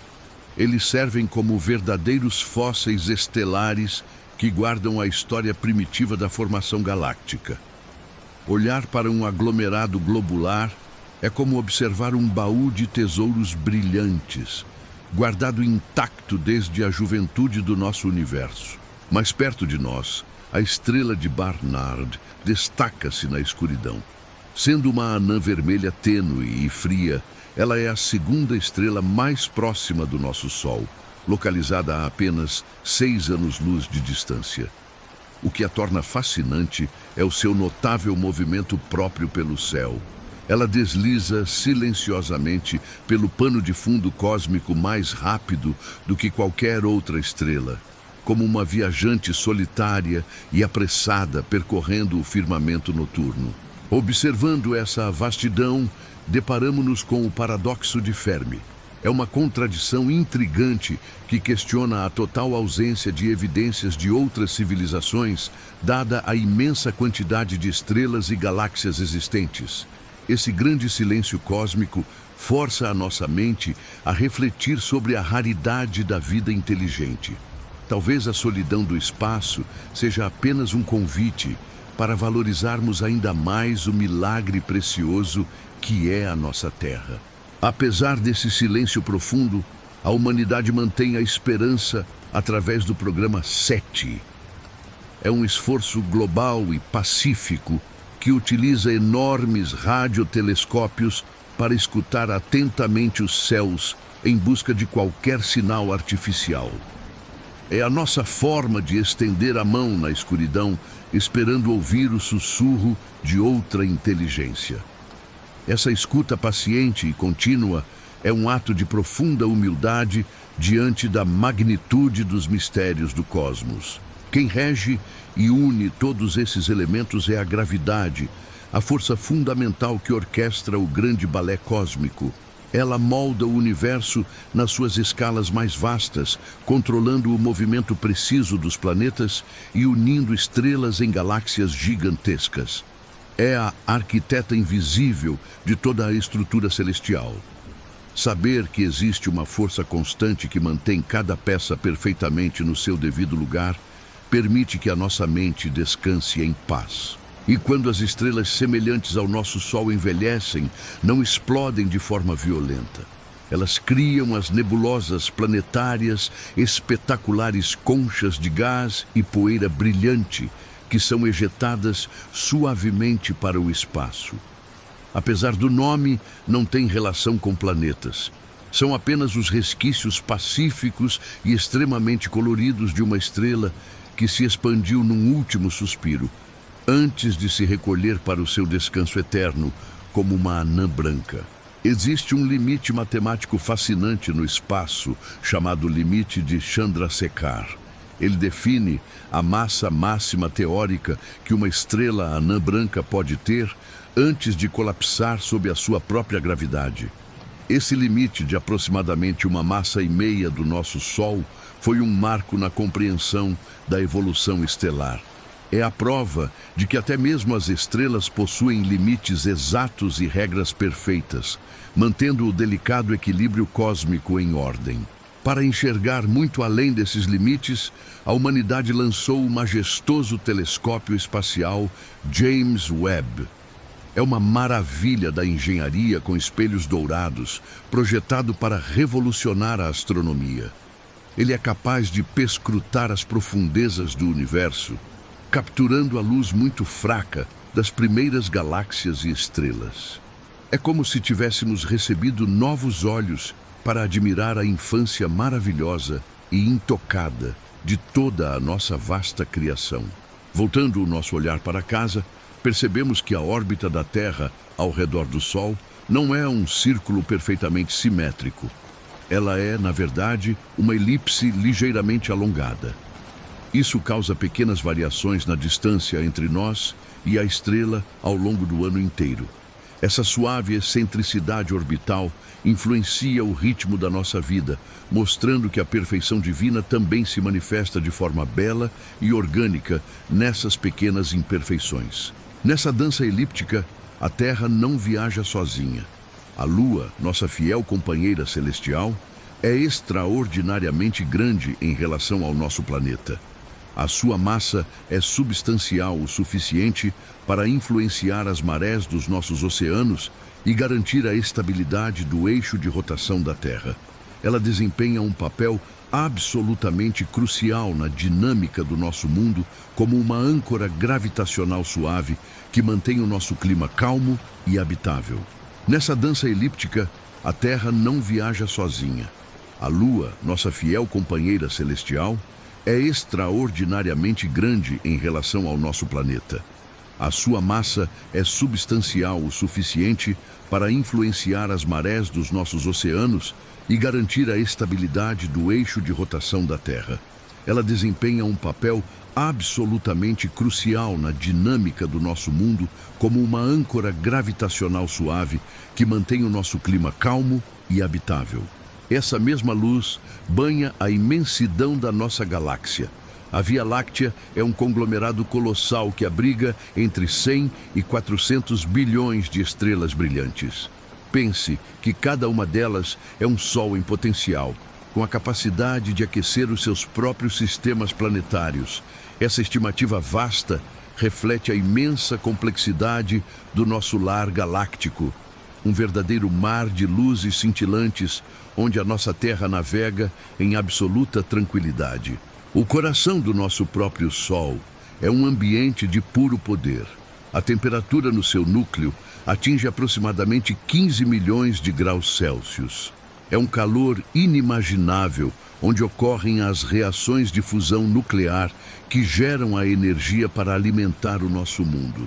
Eles servem como verdadeiros fósseis estelares que guardam a história primitiva da formação galáctica. Olhar para um aglomerado globular é como observar um baú de tesouros brilhantes, guardado intacto desde a juventude do nosso universo. Mais perto de nós, a estrela de Barnard destaca-se na escuridão. Sendo uma anã vermelha tênue e fria, ela é a segunda estrela mais próxima do nosso Sol, localizada a apenas 6 anos-luz de distância. O que a torna fascinante é o seu notável movimento próprio pelo céu. Ela desliza silenciosamente pelo pano de fundo cósmico mais rápido do que qualquer outra estrela, como uma viajante solitária e apressada percorrendo o firmamento noturno. Observando essa vastidão, deparamos-nos com o paradoxo de Fermi. É uma contradição intrigante que questiona a total ausência de evidências de outras civilizações, dada a imensa quantidade de estrelas e galáxias existentes. Esse grande silêncio cósmico força a nossa mente a refletir sobre a raridade da vida inteligente. Talvez a solidão do espaço seja apenas um convite para valorizarmos ainda mais o milagre precioso que é a nossa Terra. Apesar desse silêncio profundo, a humanidade mantém a esperança através do programa SETI. É um esforço global e pacífico que utiliza enormes radiotelescópios para escutar atentamente os céus em busca de qualquer sinal artificial. É a nossa forma de estender a mão na escuridão, esperando ouvir o sussurro de outra inteligência. Essa escuta paciente e contínua é um ato de profunda humildade diante da magnitude dos mistérios do cosmos. Quem rege e une todos esses elementos é a gravidade, a força fundamental que orquestra o grande balé cósmico. Ela molda o universo nas suas escalas mais vastas, controlando o movimento preciso dos planetas e unindo estrelas em galáxias gigantescas. É a arquiteta invisível de toda a estrutura celestial. Saber que existe uma força constante que mantém cada peça perfeitamente no seu devido lugar permite que a nossa mente descanse em paz. E quando as estrelas semelhantes ao nosso Sol envelhecem, não explodem de forma violenta. Elas criam as nebulosas planetárias, espetaculares conchas de gás e poeira brilhante, que são ejetadas suavemente para o espaço. Apesar do nome, não tem relação com planetas. São apenas os resquícios pacíficos e extremamente coloridos de uma estrela que se expandiu num último suspiro, antes de se recolher para o seu descanso eterno, como uma anã branca. Existe um limite matemático fascinante no espaço, chamado limite de Chandrasekhar. Ele define a massa máxima teórica que uma estrela anã branca pode ter antes de colapsar sob a sua própria gravidade. Esse limite de aproximadamente 1,5 massa do nosso Sol foi um marco na compreensão da evolução estelar. É a prova de que até mesmo as estrelas possuem limites exatos e regras perfeitas, mantendo o delicado equilíbrio cósmico em ordem. Para enxergar muito além desses limites, a humanidade lançou o majestoso telescópio espacial James Webb. É uma maravilha da engenharia com espelhos dourados, projetado para revolucionar a astronomia. Ele é capaz de perscrutar as profundezas do universo, capturando a luz muito fraca das primeiras galáxias e estrelas. É como se tivéssemos recebido novos olhos para admirar a infância maravilhosa e intocada de toda a nossa vasta criação. Voltando o nosso olhar para casa, percebemos que a órbita da Terra ao redor do Sol não é um círculo perfeitamente simétrico. Ela é, na verdade, uma elipse ligeiramente alongada. Isso causa pequenas variações na distância entre nós e a estrela ao longo do ano inteiro. Essa suave excentricidade orbital influencia o ritmo da nossa vida, mostrando que a perfeição divina também se manifesta de forma bela e orgânica nessas pequenas imperfeições. Nessa dança elíptica, a Terra não viaja sozinha. A Lua, nossa fiel companheira celestial, é extraordinariamente grande em relação ao nosso planeta. A sua massa é substancial o suficiente para influenciar as marés dos nossos oceanos e garantir a estabilidade do eixo de rotação da Terra. Ela desempenha um papel absolutamente crucial na dinâmica do nosso mundo como uma âncora gravitacional suave que mantém o nosso clima calmo e habitável. Nessa dança elíptica, a Terra não viaja sozinha. A Lua, nossa fiel companheira celestial, é extraordinariamente grande em relação ao nosso planeta. A sua massa é substancial o suficiente para influenciar as marés dos nossos oceanos e garantir a estabilidade do eixo de rotação da Terra. Ela desempenha um papel absolutamente crucial na dinâmica do nosso mundo como uma âncora gravitacional suave que mantém o nosso clima calmo e habitável. Essa mesma luz banha a imensidão da nossa galáxia. A Via Láctea é um conglomerado colossal que abriga entre 100 e 400 bilhões de estrelas brilhantes. Pense que cada uma delas é um Sol em potencial, com a capacidade de aquecer os seus próprios sistemas planetários. Essa estimativa vasta reflete a imensa complexidade do nosso lar galáctico, um verdadeiro mar de luzes cintilantes onde a nossa Terra navega em absoluta tranquilidade. O coração do nosso próprio Sol é um ambiente de puro poder. A temperatura no seu núcleo atinge aproximadamente 15 milhões de graus Celsius. É um calor inimaginável, onde ocorrem as reações de fusão nuclear que geram a energia para alimentar o nosso mundo.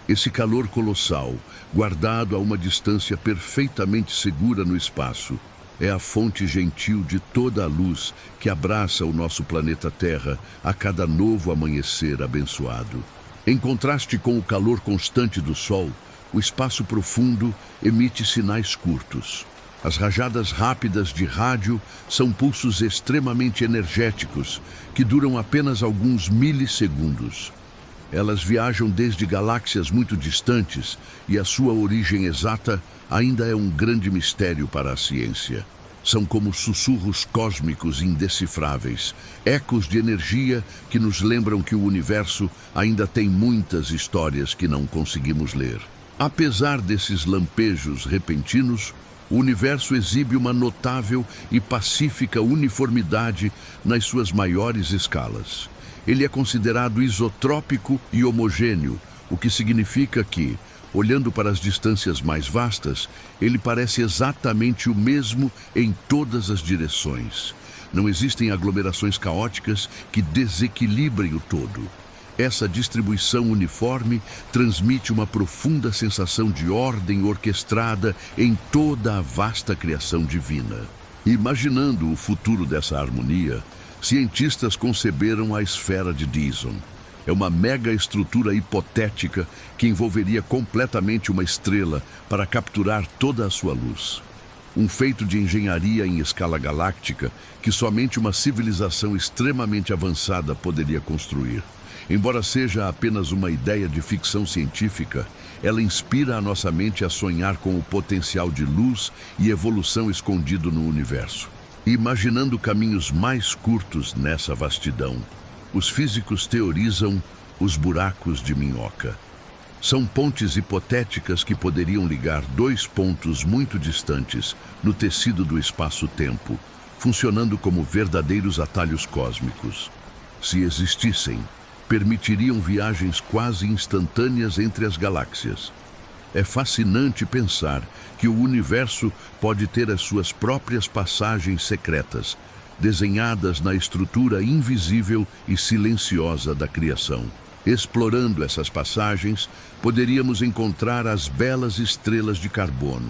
Esse calor colossal, guardado a uma distância perfeitamente segura no espaço, é a fonte gentil de toda a luz que abraça o nosso planeta Terra a cada novo amanhecer abençoado. Em contraste com o calor constante do Sol, o espaço profundo emite sinais curtos. As rajadas rápidas de rádio são pulsos extremamente energéticos que duram apenas alguns milissegundos. Elas viajam desde galáxias muito distantes e a sua origem exata ainda é um grande mistério para a ciência. São como sussurros cósmicos indecifráveis, ecos de energia que nos lembram que o universo ainda tem muitas histórias que não conseguimos ler. Apesar desses lampejos repentinos, o universo exibe uma notável e pacífica uniformidade nas suas maiores escalas. Ele é considerado isotrópico e homogêneo, o que significa que, olhando para as distâncias mais vastas, ele parece exatamente o mesmo em todas as direções. Não existem aglomerações caóticas que desequilibrem o todo. Essa distribuição uniforme transmite uma profunda sensação de ordem orquestrada em toda a vasta criação divina. Imaginando o futuro dessa harmonia, cientistas conceberam a esfera de Dyson. É uma mega estrutura hipotética que envolveria completamente uma estrela para capturar toda a sua luz. Um feito de engenharia em escala galáctica que somente uma civilização extremamente avançada poderia construir. Embora seja apenas uma ideia de ficção científica, ela inspira a nossa mente a sonhar com o potencial de luz e evolução escondido no universo. Imaginando caminhos mais curtos nessa vastidão, os físicos teorizam os buracos de minhoca. São pontes hipotéticas que poderiam ligar dois pontos muito distantes no tecido do espaço-tempo, funcionando como verdadeiros atalhos cósmicos. Se existissem, permitiriam viagens quase instantâneas entre as galáxias. É fascinante pensar que o universo pode ter as suas próprias passagens secretas, desenhadas na estrutura invisível e silenciosa da criação. Explorando essas passagens, poderíamos encontrar as belas estrelas de carbono.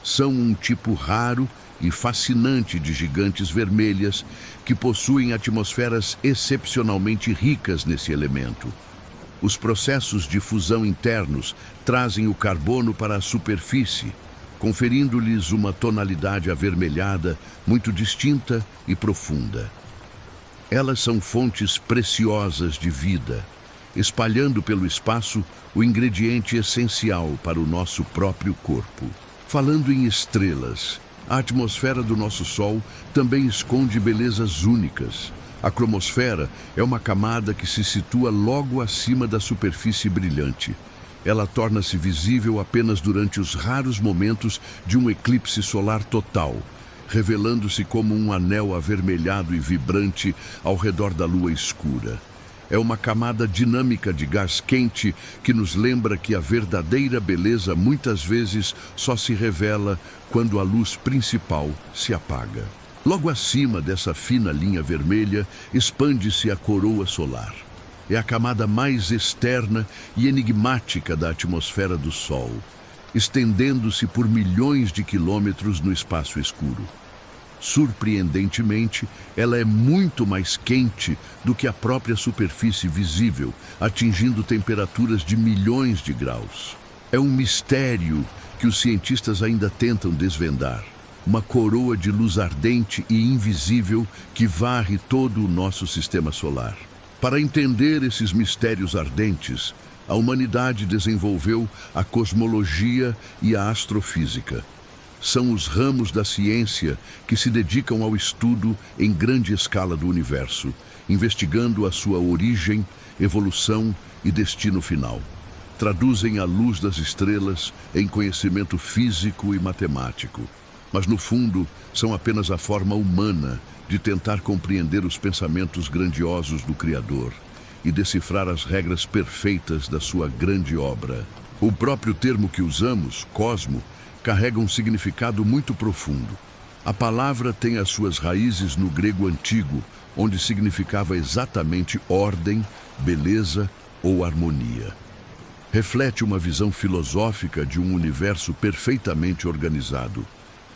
São um tipo raro e fascinante de gigantes vermelhas que possuem atmosferas excepcionalmente ricas nesse elemento. Os processos de fusão internos trazem o carbono para a superfície, conferindo-lhes uma tonalidade avermelhada muito distinta e profunda. Elas são fontes preciosas de vida, espalhando pelo espaço o ingrediente essencial para o nosso próprio corpo. Falando em estrelas, a atmosfera do nosso Sol também esconde belezas únicas. A cromosfera é uma camada que se situa logo acima da superfície brilhante. Ela torna-se visível apenas durante os raros momentos de um eclipse solar total, revelando-se como um anel avermelhado e vibrante ao redor da lua escura. É uma camada dinâmica de gás quente que nos lembra que a verdadeira beleza muitas vezes só se revela quando a luz principal se apaga. Logo acima dessa fina linha vermelha, expande-se a coroa solar. É a camada mais externa e enigmática da atmosfera do Sol, estendendo-se por milhões de quilômetros no espaço escuro. Surpreendentemente, ela é muito mais quente do que a própria superfície visível, atingindo temperaturas de milhões de graus. É um mistério que os cientistas ainda tentam desvendar. Uma coroa de luz ardente e invisível que varre todo o nosso sistema solar. Para entender esses mistérios ardentes, a humanidade desenvolveu a cosmologia e a astrofísica. São os ramos da ciência que se dedicam ao estudo em grande escala do universo, investigando a sua origem, evolução e destino final. Traduzem a luz das estrelas em conhecimento físico e matemático. Mas, no fundo, são apenas a forma humana de tentar compreender os pensamentos grandiosos do Criador e decifrar as regras perfeitas da sua grande obra. O próprio termo que usamos, cosmo, carrega um significado muito profundo. A palavra tem as suas raízes no grego antigo, onde significava exatamente ordem, beleza ou harmonia. Reflete uma visão filosófica de um universo perfeitamente organizado,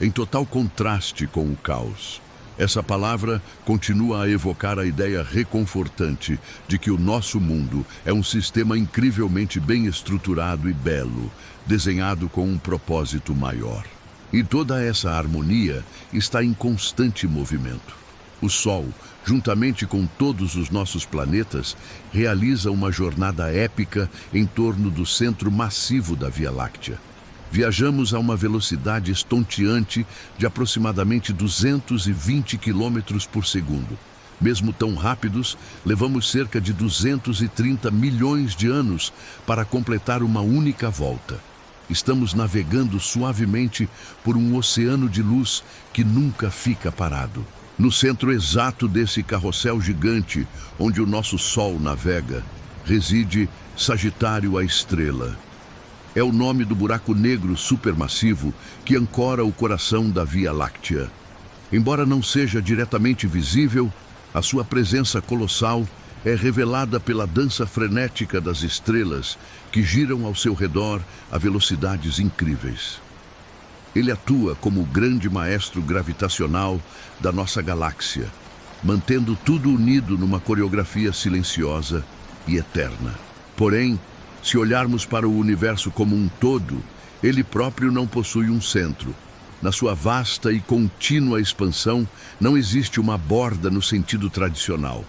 em total contraste com o caos. Essa palavra continua a evocar a ideia reconfortante de que o nosso mundo é um sistema incrivelmente bem estruturado e belo, desenhado com um propósito maior. E toda essa harmonia está em constante movimento. O Sol, juntamente com todos os nossos planetas, realiza uma jornada épica em torno do centro massivo da Via Láctea. Viajamos a uma velocidade estonteante de aproximadamente 220 km por segundo. Mesmo tão rápidos, levamos cerca de 230 milhões de anos para completar uma única volta. Estamos navegando suavemente por um oceano de luz que nunca fica parado. No centro exato desse carrossel gigante, onde o nosso Sol navega, reside Sagitário, a estrela. É o nome do buraco negro supermassivo que ancora o coração da Via Láctea. Embora não seja diretamente visível, a sua presença colossal é revelada pela dança frenética das estrelas que giram ao seu redor a velocidades incríveis. Ele atua como o grande maestro gravitacional da nossa galáxia, mantendo tudo unido numa coreografia silenciosa e eterna. Porém, se olharmos para o universo como um todo, ele próprio não possui um centro. Na sua vasta e contínua expansão, não existe uma borda no sentido tradicional.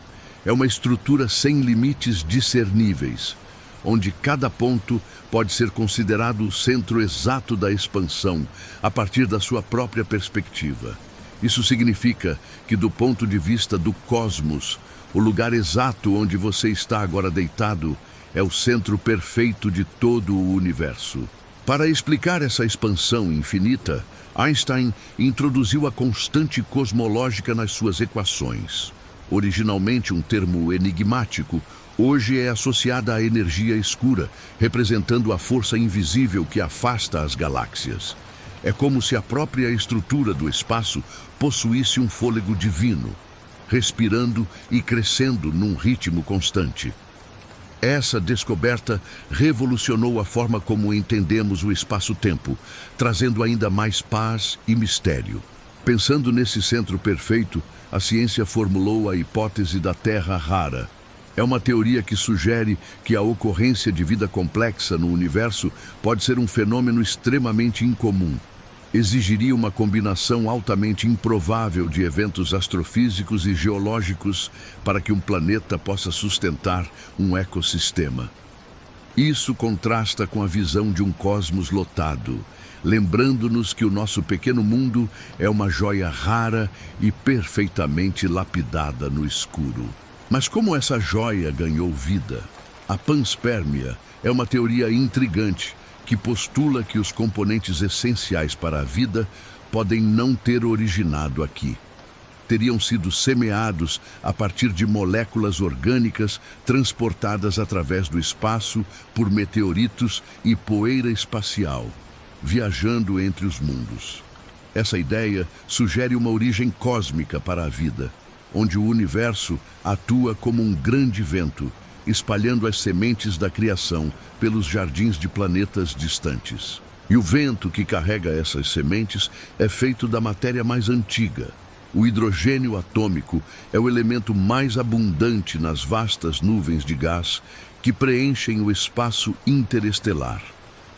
É uma estrutura sem limites discerníveis, onde cada ponto pode ser considerado o centro exato da expansão, a partir da sua própria perspectiva. Isso significa que, do ponto de vista do cosmos, o lugar exato onde você está agora deitado é o centro perfeito de todo o universo. Para explicar essa expansão infinita, Einstein introduziu a constante cosmológica nas suas equações. Originalmente um termo enigmático, hoje é associada à energia escura, representando a força invisível que afasta as galáxias. É como se a própria estrutura do espaço possuísse um fôlego divino, respirando e crescendo num ritmo constante. Essa descoberta revolucionou a forma como entendemos o espaço-tempo, trazendo ainda mais paz e mistério. Pensando nesse centro perfeito, a ciência formulou a hipótese da Terra rara. É uma teoria que sugere que a ocorrência de vida complexa no universo pode ser um fenômeno extremamente incomum. Exigiria uma combinação altamente improvável de eventos astrofísicos e geológicos para que um planeta possa sustentar um ecossistema. Isso contrasta com a visão de um cosmos lotado, lembrando-nos que o nosso pequeno mundo é uma joia rara e perfeitamente lapidada no escuro. Mas como essa joia ganhou vida? A panspermia é uma teoria intrigante que postula que os componentes essenciais para a vida podem não ter originado aqui. Teriam sido semeados a partir de moléculas orgânicas transportadas através do espaço por meteoritos e poeira espacial, viajando entre os mundos. Essa ideia sugere uma origem cósmica para a vida, onde o universo atua como um grande vento, espalhando as sementes da criação pelos jardins de planetas distantes. E o vento que carrega essas sementes é feito da matéria mais antiga. O hidrogênio atômico é o elemento mais abundante nas vastas nuvens de gás que preenchem o espaço interestelar.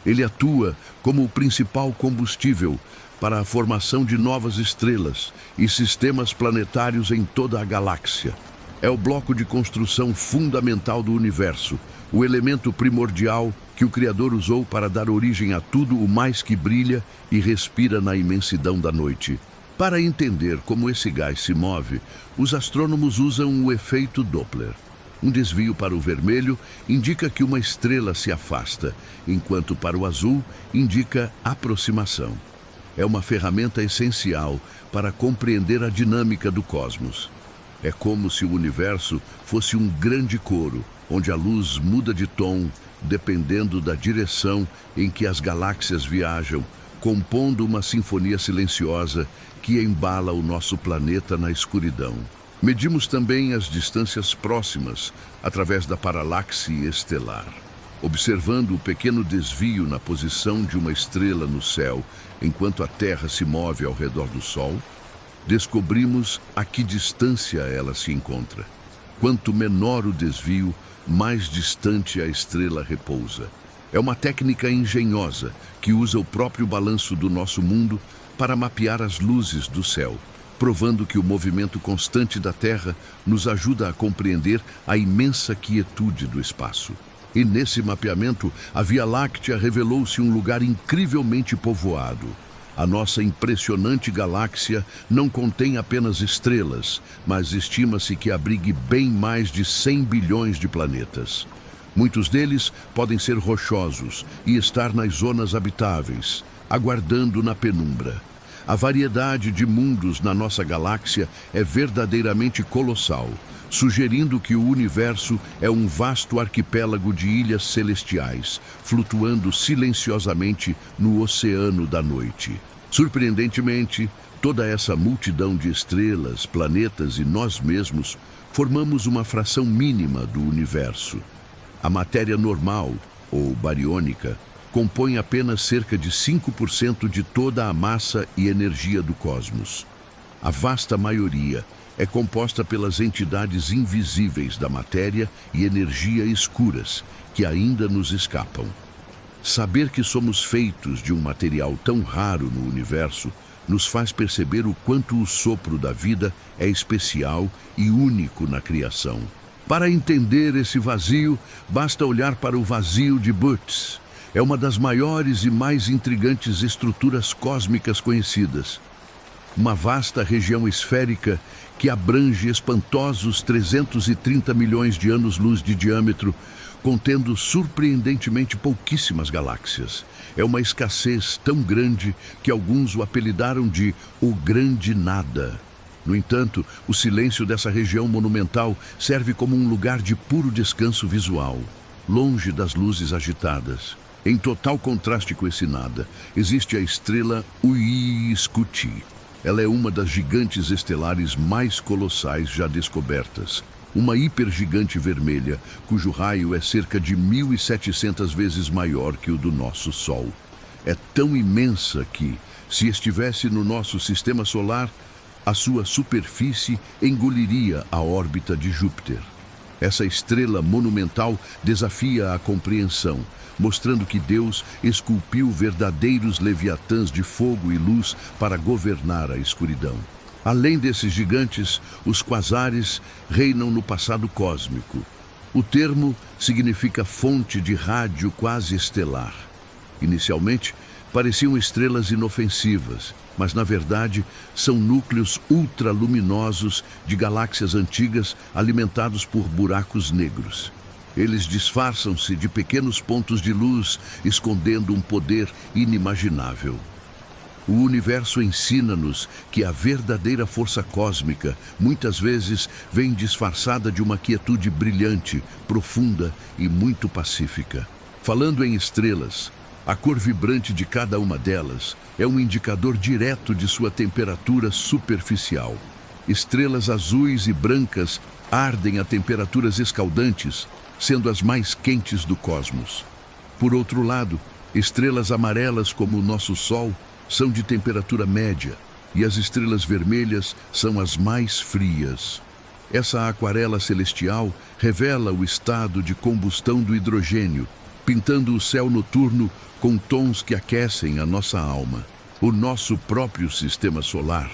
Ele atua como o principal combustível para a formação de novas estrelas e sistemas planetários em toda a galáxia. É o bloco de construção fundamental do universo, o elemento primordial que o Criador usou para dar origem a tudo o mais que brilha e respira na imensidão da noite. Para entender como esse gás se move, os astrônomos usam o efeito Doppler. Um desvio para o vermelho indica que uma estrela se afasta, enquanto para o azul indica aproximação. É uma ferramenta essencial para compreender a dinâmica do cosmos. É como se o universo fosse um grande coro, onde a luz muda de tom dependendo da direção em que as galáxias viajam, compondo uma sinfonia silenciosa que embala o nosso planeta na escuridão. Medimos também as distâncias próximas através da paralaxe estelar. Observando o pequeno desvio na posição de uma estrela no céu enquanto a Terra se move ao redor do Sol, descobrimos a que distância ela se encontra. Quanto menor o desvio, mais distante a estrela repousa. É uma técnica engenhosa que usa o próprio balanço do nosso mundo para mapear as luzes do céu, provando que o movimento constante da Terra nos ajuda a compreender a imensa quietude do espaço. E nesse mapeamento, a Via Láctea revelou-se um lugar incrivelmente povoado. A nossa impressionante galáxia não contém apenas estrelas, mas estima-se que abrigue bem mais de 100 bilhões de planetas. Muitos deles podem ser rochosos e estar nas zonas habitáveis, aguardando na penumbra. A variedade de mundos na nossa galáxia é verdadeiramente colossal, sugerindo que o universo é um vasto arquipélago de ilhas celestiais, flutuando silenciosamente no oceano da noite. Surpreendentemente, toda essa multidão de estrelas, planetas e nós mesmos formamos uma fração mínima do universo. A matéria normal, ou bariônica, compõe apenas cerca de 5% de toda a massa e energia do cosmos. A vasta maioria é composta pelas entidades invisíveis da matéria e energia escuras que ainda nos escapam. Saber que somos feitos de um material tão raro no universo nos faz perceber o quanto o sopro da vida é especial e único na criação. Para entender esse vazio, basta olhar para o vazio de Butz. É uma das maiores e mais intrigantes estruturas cósmicas conhecidas. Uma vasta região esférica que abrange espantosos 330 milhões de anos-luz de diâmetro, contendo surpreendentemente pouquíssimas galáxias. É uma escassez tão grande que alguns o apelidaram de o Grande Nada. No entanto, o silêncio dessa região monumental serve como um lugar de puro descanso visual, longe das luzes agitadas. Em total contraste com esse nada, existe a estrela Uii-Scuti. Ela é uma das gigantes estelares mais colossais já descobertas. Uma hipergigante vermelha, cujo raio é cerca de 1.700 vezes maior que o do nosso Sol. É tão imensa que, se estivesse no nosso sistema solar, a sua superfície engoliria a órbita de Júpiter. Essa estrela monumental desafia a compreensão, mostrando que Deus esculpiu verdadeiros leviatãs de fogo e luz para governar a escuridão. Além desses gigantes, os quasares reinam no passado cósmico. O termo significa fonte de rádio quase estelar. Inicialmente, pareciam estrelas inofensivas, mas na verdade são núcleos ultraluminosos de galáxias antigas alimentados por buracos negros. Eles disfarçam-se de pequenos pontos de luz, escondendo um poder inimaginável. O universo ensina-nos que a verdadeira força cósmica muitas vezes vem disfarçada de uma quietude brilhante, profunda e muito pacífica. Falando em estrelas, a cor vibrante de cada uma delas é um indicador direto de sua temperatura superficial. Estrelas azuis e brancas ardem a temperaturas escaldantes, sendo as mais quentes do cosmos. Por outro lado, estrelas amarelas como o nosso Sol são de temperatura média e as estrelas vermelhas são as mais frias. Essa aquarela celestial revela o estado de combustão do hidrogênio, pintando o céu noturno com tons que aquecem a nossa alma. O nosso próprio sistema solar,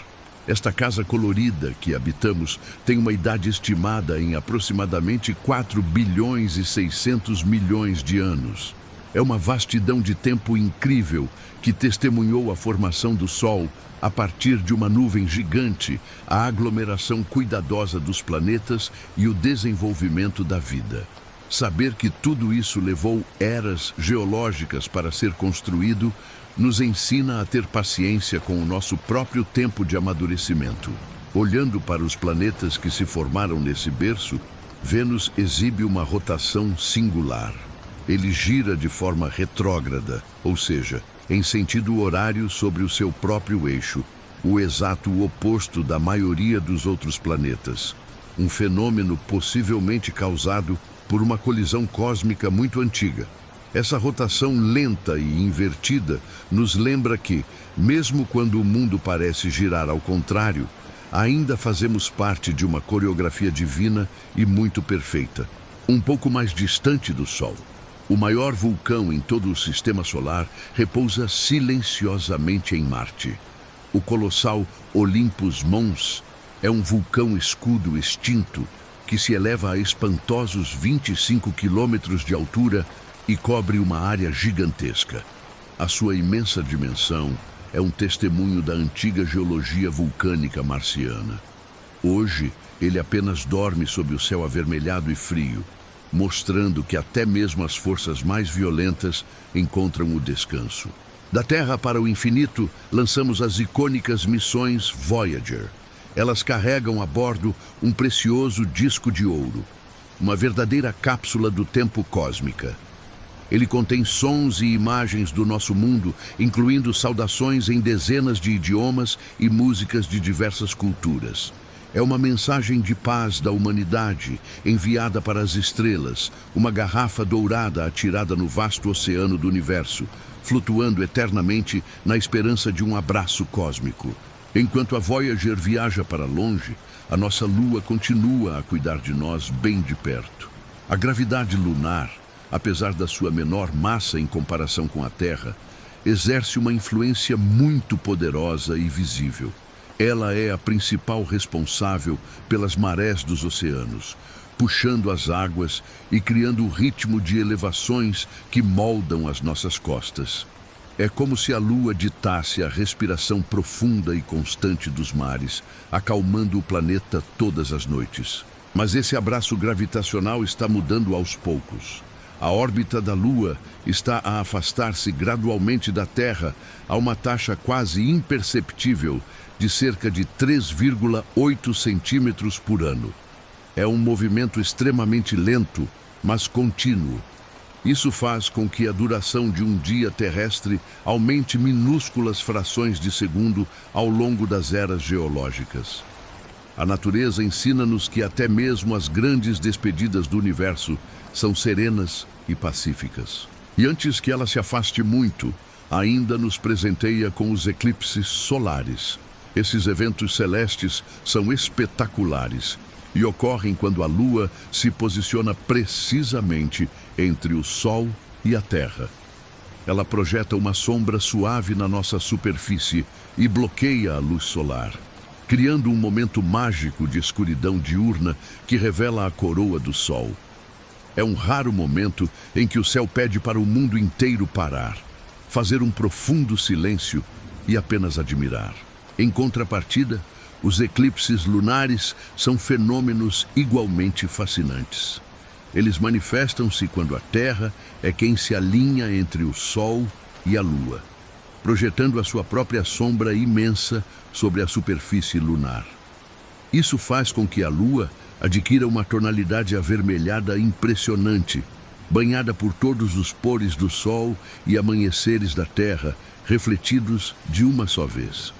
esta casa colorida que habitamos, tem uma idade estimada em aproximadamente 4 bilhões e 600 milhões de anos. É uma vastidão de tempo incrível que testemunhou a formação do Sol a partir de uma nuvem gigante, a aglomeração cuidadosa dos planetas e o desenvolvimento da vida. Saber que tudo isso levou eras geológicas para ser construído nos ensina a ter paciência com o nosso próprio tempo de amadurecimento. Olhando para os planetas que se formaram nesse berço, Vênus exibe uma rotação singular. Ele gira de forma retrógrada, ou seja, em sentido horário sobre o seu próprio eixo, o exato oposto da maioria dos outros planetas. Um fenômeno possivelmente causado por uma colisão cósmica muito antiga. Essa rotação lenta e invertida nos lembra que, mesmo quando o mundo parece girar ao contrário, ainda fazemos parte de uma coreografia divina e muito perfeita. Um pouco mais distante do Sol, o maior vulcão em todo o sistema solar repousa silenciosamente em Marte. O colossal Olympus Mons é um vulcão escudo extinto que se eleva a espantosos 25 quilômetros de altura e cobre uma área gigantesca. A sua imensa dimensão é um testemunho da antiga geologia vulcânica marciana. Hoje, ele apenas dorme sob o céu avermelhado e frio, mostrando que até mesmo as forças mais violentas encontram o descanso. Da Terra para o infinito, lançamos as icônicas missões Voyager. Elas carregam a bordo um precioso disco de ouro, uma verdadeira cápsula do tempo cósmica. Ele contém sons e imagens do nosso mundo, incluindo saudações em dezenas de idiomas e músicas de diversas culturas. É uma mensagem de paz da humanidade, enviada para as estrelas, uma garrafa dourada atirada no vasto oceano do universo, flutuando eternamente na esperança de um abraço cósmico. Enquanto a Voyager viaja para longe, a nossa Lua continua a cuidar de nós bem de perto. A gravidade lunar, apesar da sua menor massa em comparação com a Terra, exerce uma influência muito poderosa e visível. Ela é a principal responsável pelas marés dos oceanos, puxando as águas e criando o ritmo de elevações que moldam as nossas costas. É como se a Lua ditasse a respiração profunda e constante dos mares, acalmando o planeta todas as noites. Mas esse abraço gravitacional está mudando aos poucos. A órbita da Lua está a afastar-se gradualmente da Terra a uma taxa quase imperceptível de cerca de 3,8 centímetros por ano. É um movimento extremamente lento, mas contínuo. Isso faz com que a duração de um dia terrestre aumente minúsculas frações de segundo ao longo das eras geológicas. A natureza ensina-nos que até mesmo as grandes despedidas do universo são serenas e pacíficas. E antes que ela se afaste muito, ainda nos presenteia com os eclipses solares. Esses eventos celestes são espetaculares e ocorrem quando a Lua se posiciona precisamente entre o Sol e a Terra. Ela projeta uma sombra suave na nossa superfície e bloqueia a luz solar, criando um momento mágico de escuridão diurna que revela a coroa do Sol. É um raro momento em que o céu pede para o mundo inteiro parar, fazer um profundo silêncio e apenas admirar. Em contrapartida, os eclipses lunares são fenômenos igualmente fascinantes. Eles manifestam-se quando a Terra é quem se alinha entre o Sol e a Lua, projetando a sua própria sombra imensa sobre a superfície lunar. Isso faz com que a Lua adquira uma tonalidade avermelhada impressionante, banhada por todos os pores do Sol e amanheceres da Terra, refletidos de uma só vez.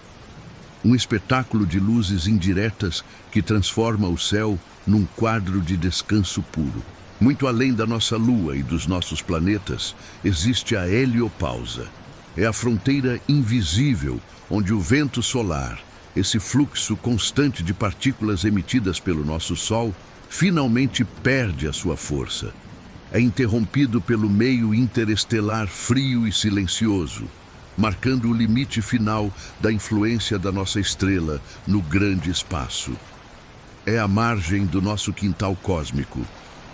Um espetáculo de luzes indiretas que transforma o céu num quadro de descanso puro. Muito além da nossa Lua e dos nossos planetas, existe a heliopausa. É a fronteira invisível onde o vento solar, esse fluxo constante de partículas emitidas pelo nosso Sol, finalmente perde a sua força. É interrompido pelo meio interestelar frio e silencioso, marcando o limite final da influência da nossa estrela no grande espaço. É a margem do nosso quintal cósmico,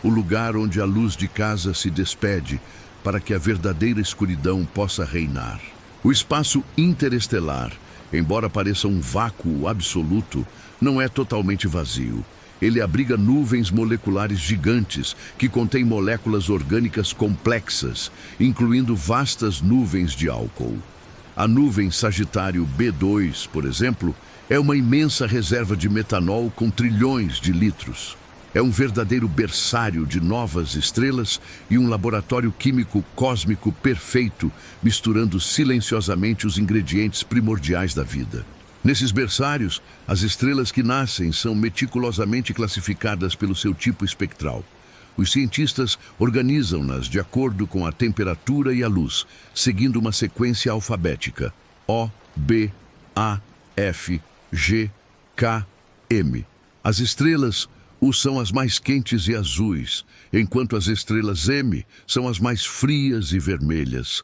o lugar onde a luz de casa se despede para que a verdadeira escuridão possa reinar. O espaço interestelar, embora pareça um vácuo absoluto, não é totalmente vazio. Ele abriga nuvens moleculares gigantes que contêm moléculas orgânicas complexas, incluindo vastas nuvens de álcool. A nuvem Sagitário B2, por exemplo, é uma imensa reserva de metanol com trilhões de litros. É um verdadeiro berçário de novas estrelas e um laboratório químico cósmico perfeito, misturando silenciosamente os ingredientes primordiais da vida. Nesses berçários, as estrelas que nascem são meticulosamente classificadas pelo seu tipo espectral. Os cientistas organizam-nas de acordo com a temperatura e a luz, seguindo uma sequência alfabética: O, B, A, F, G, K, M. As estrelas U são as mais quentes e azuis, enquanto as estrelas M são as mais frias e vermelhas.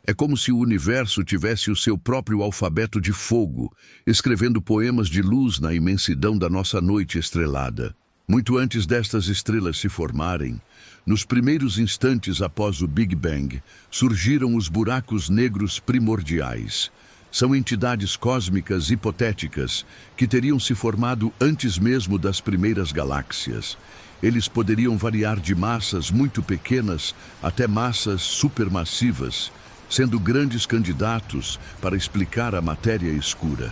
É como se o universo tivesse o seu próprio alfabeto de fogo, escrevendo poemas de luz na imensidão da nossa noite estrelada. Muito antes destas estrelas se formarem, nos primeiros instantes após o Big Bang, surgiram os buracos negros primordiais. São entidades cósmicas hipotéticas que teriam se formado antes mesmo das primeiras galáxias. Eles poderiam variar de massas muito pequenas até massas supermassivas, sendo grandes candidatos para explicar a matéria escura.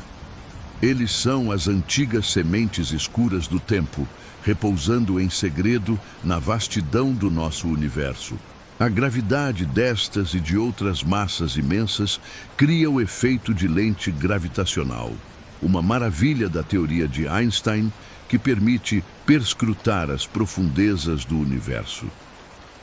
Eles são as antigas sementes escuras do tempo, repousando em segredo na vastidão do nosso universo. A gravidade destas e de outras massas imensas cria o efeito de lente gravitacional, uma maravilha da teoria de Einstein que permite perscrutar as profundezas do universo.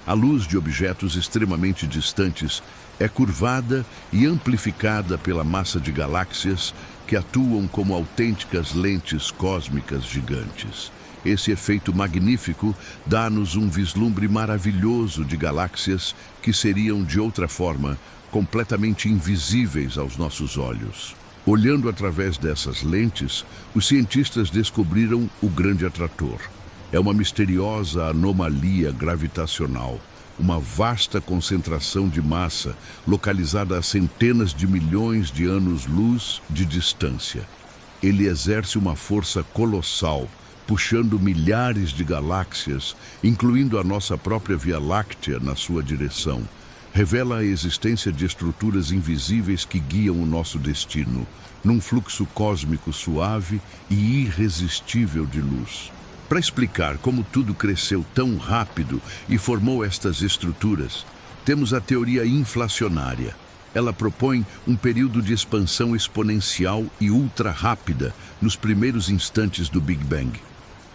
A luz de objetos extremamente distantes é curvada e amplificada pela massa de galáxias que atuam como autênticas lentes cósmicas gigantes. Esse efeito magnífico dá-nos um vislumbre maravilhoso de galáxias que seriam, de outra forma, completamente invisíveis aos nossos olhos. Olhando através dessas lentes, os cientistas descobriram o grande atrator. É uma misteriosa anomalia gravitacional, uma vasta concentração de massa localizada a centenas de milhões de anos-luz de distância. Ele exerce uma força colossal, puxando milhares de galáxias, incluindo a nossa própria Via Láctea, na sua direção. Revela a existência de estruturas invisíveis que guiam o nosso destino, num fluxo cósmico suave e irresistível de luz. Para explicar como tudo cresceu tão rápido e formou estas estruturas, temos a teoria inflacionária. Ela propõe um período de expansão exponencial e ultra rápida nos primeiros instantes do Big Bang.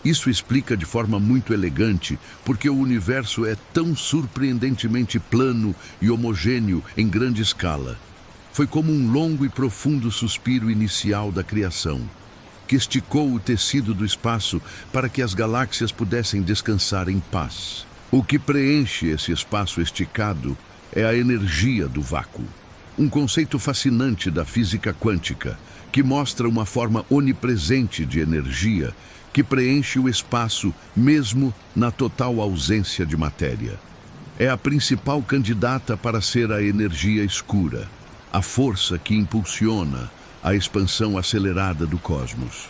Isso explica de forma muito elegante porque o universo é tão surpreendentemente plano e homogêneo em grande escala. Foi como um longo e profundo suspiro inicial da criação, que esticou o tecido do espaço para que as galáxias pudessem descansar em paz. O que preenche esse espaço esticado é a energia do vácuo, um conceito fascinante da física quântica, que mostra uma forma onipresente de energia que preenche o espaço mesmo na total ausência de matéria. É a principal candidata para ser a energia escura, a força que impulsiona a expansão acelerada do cosmos.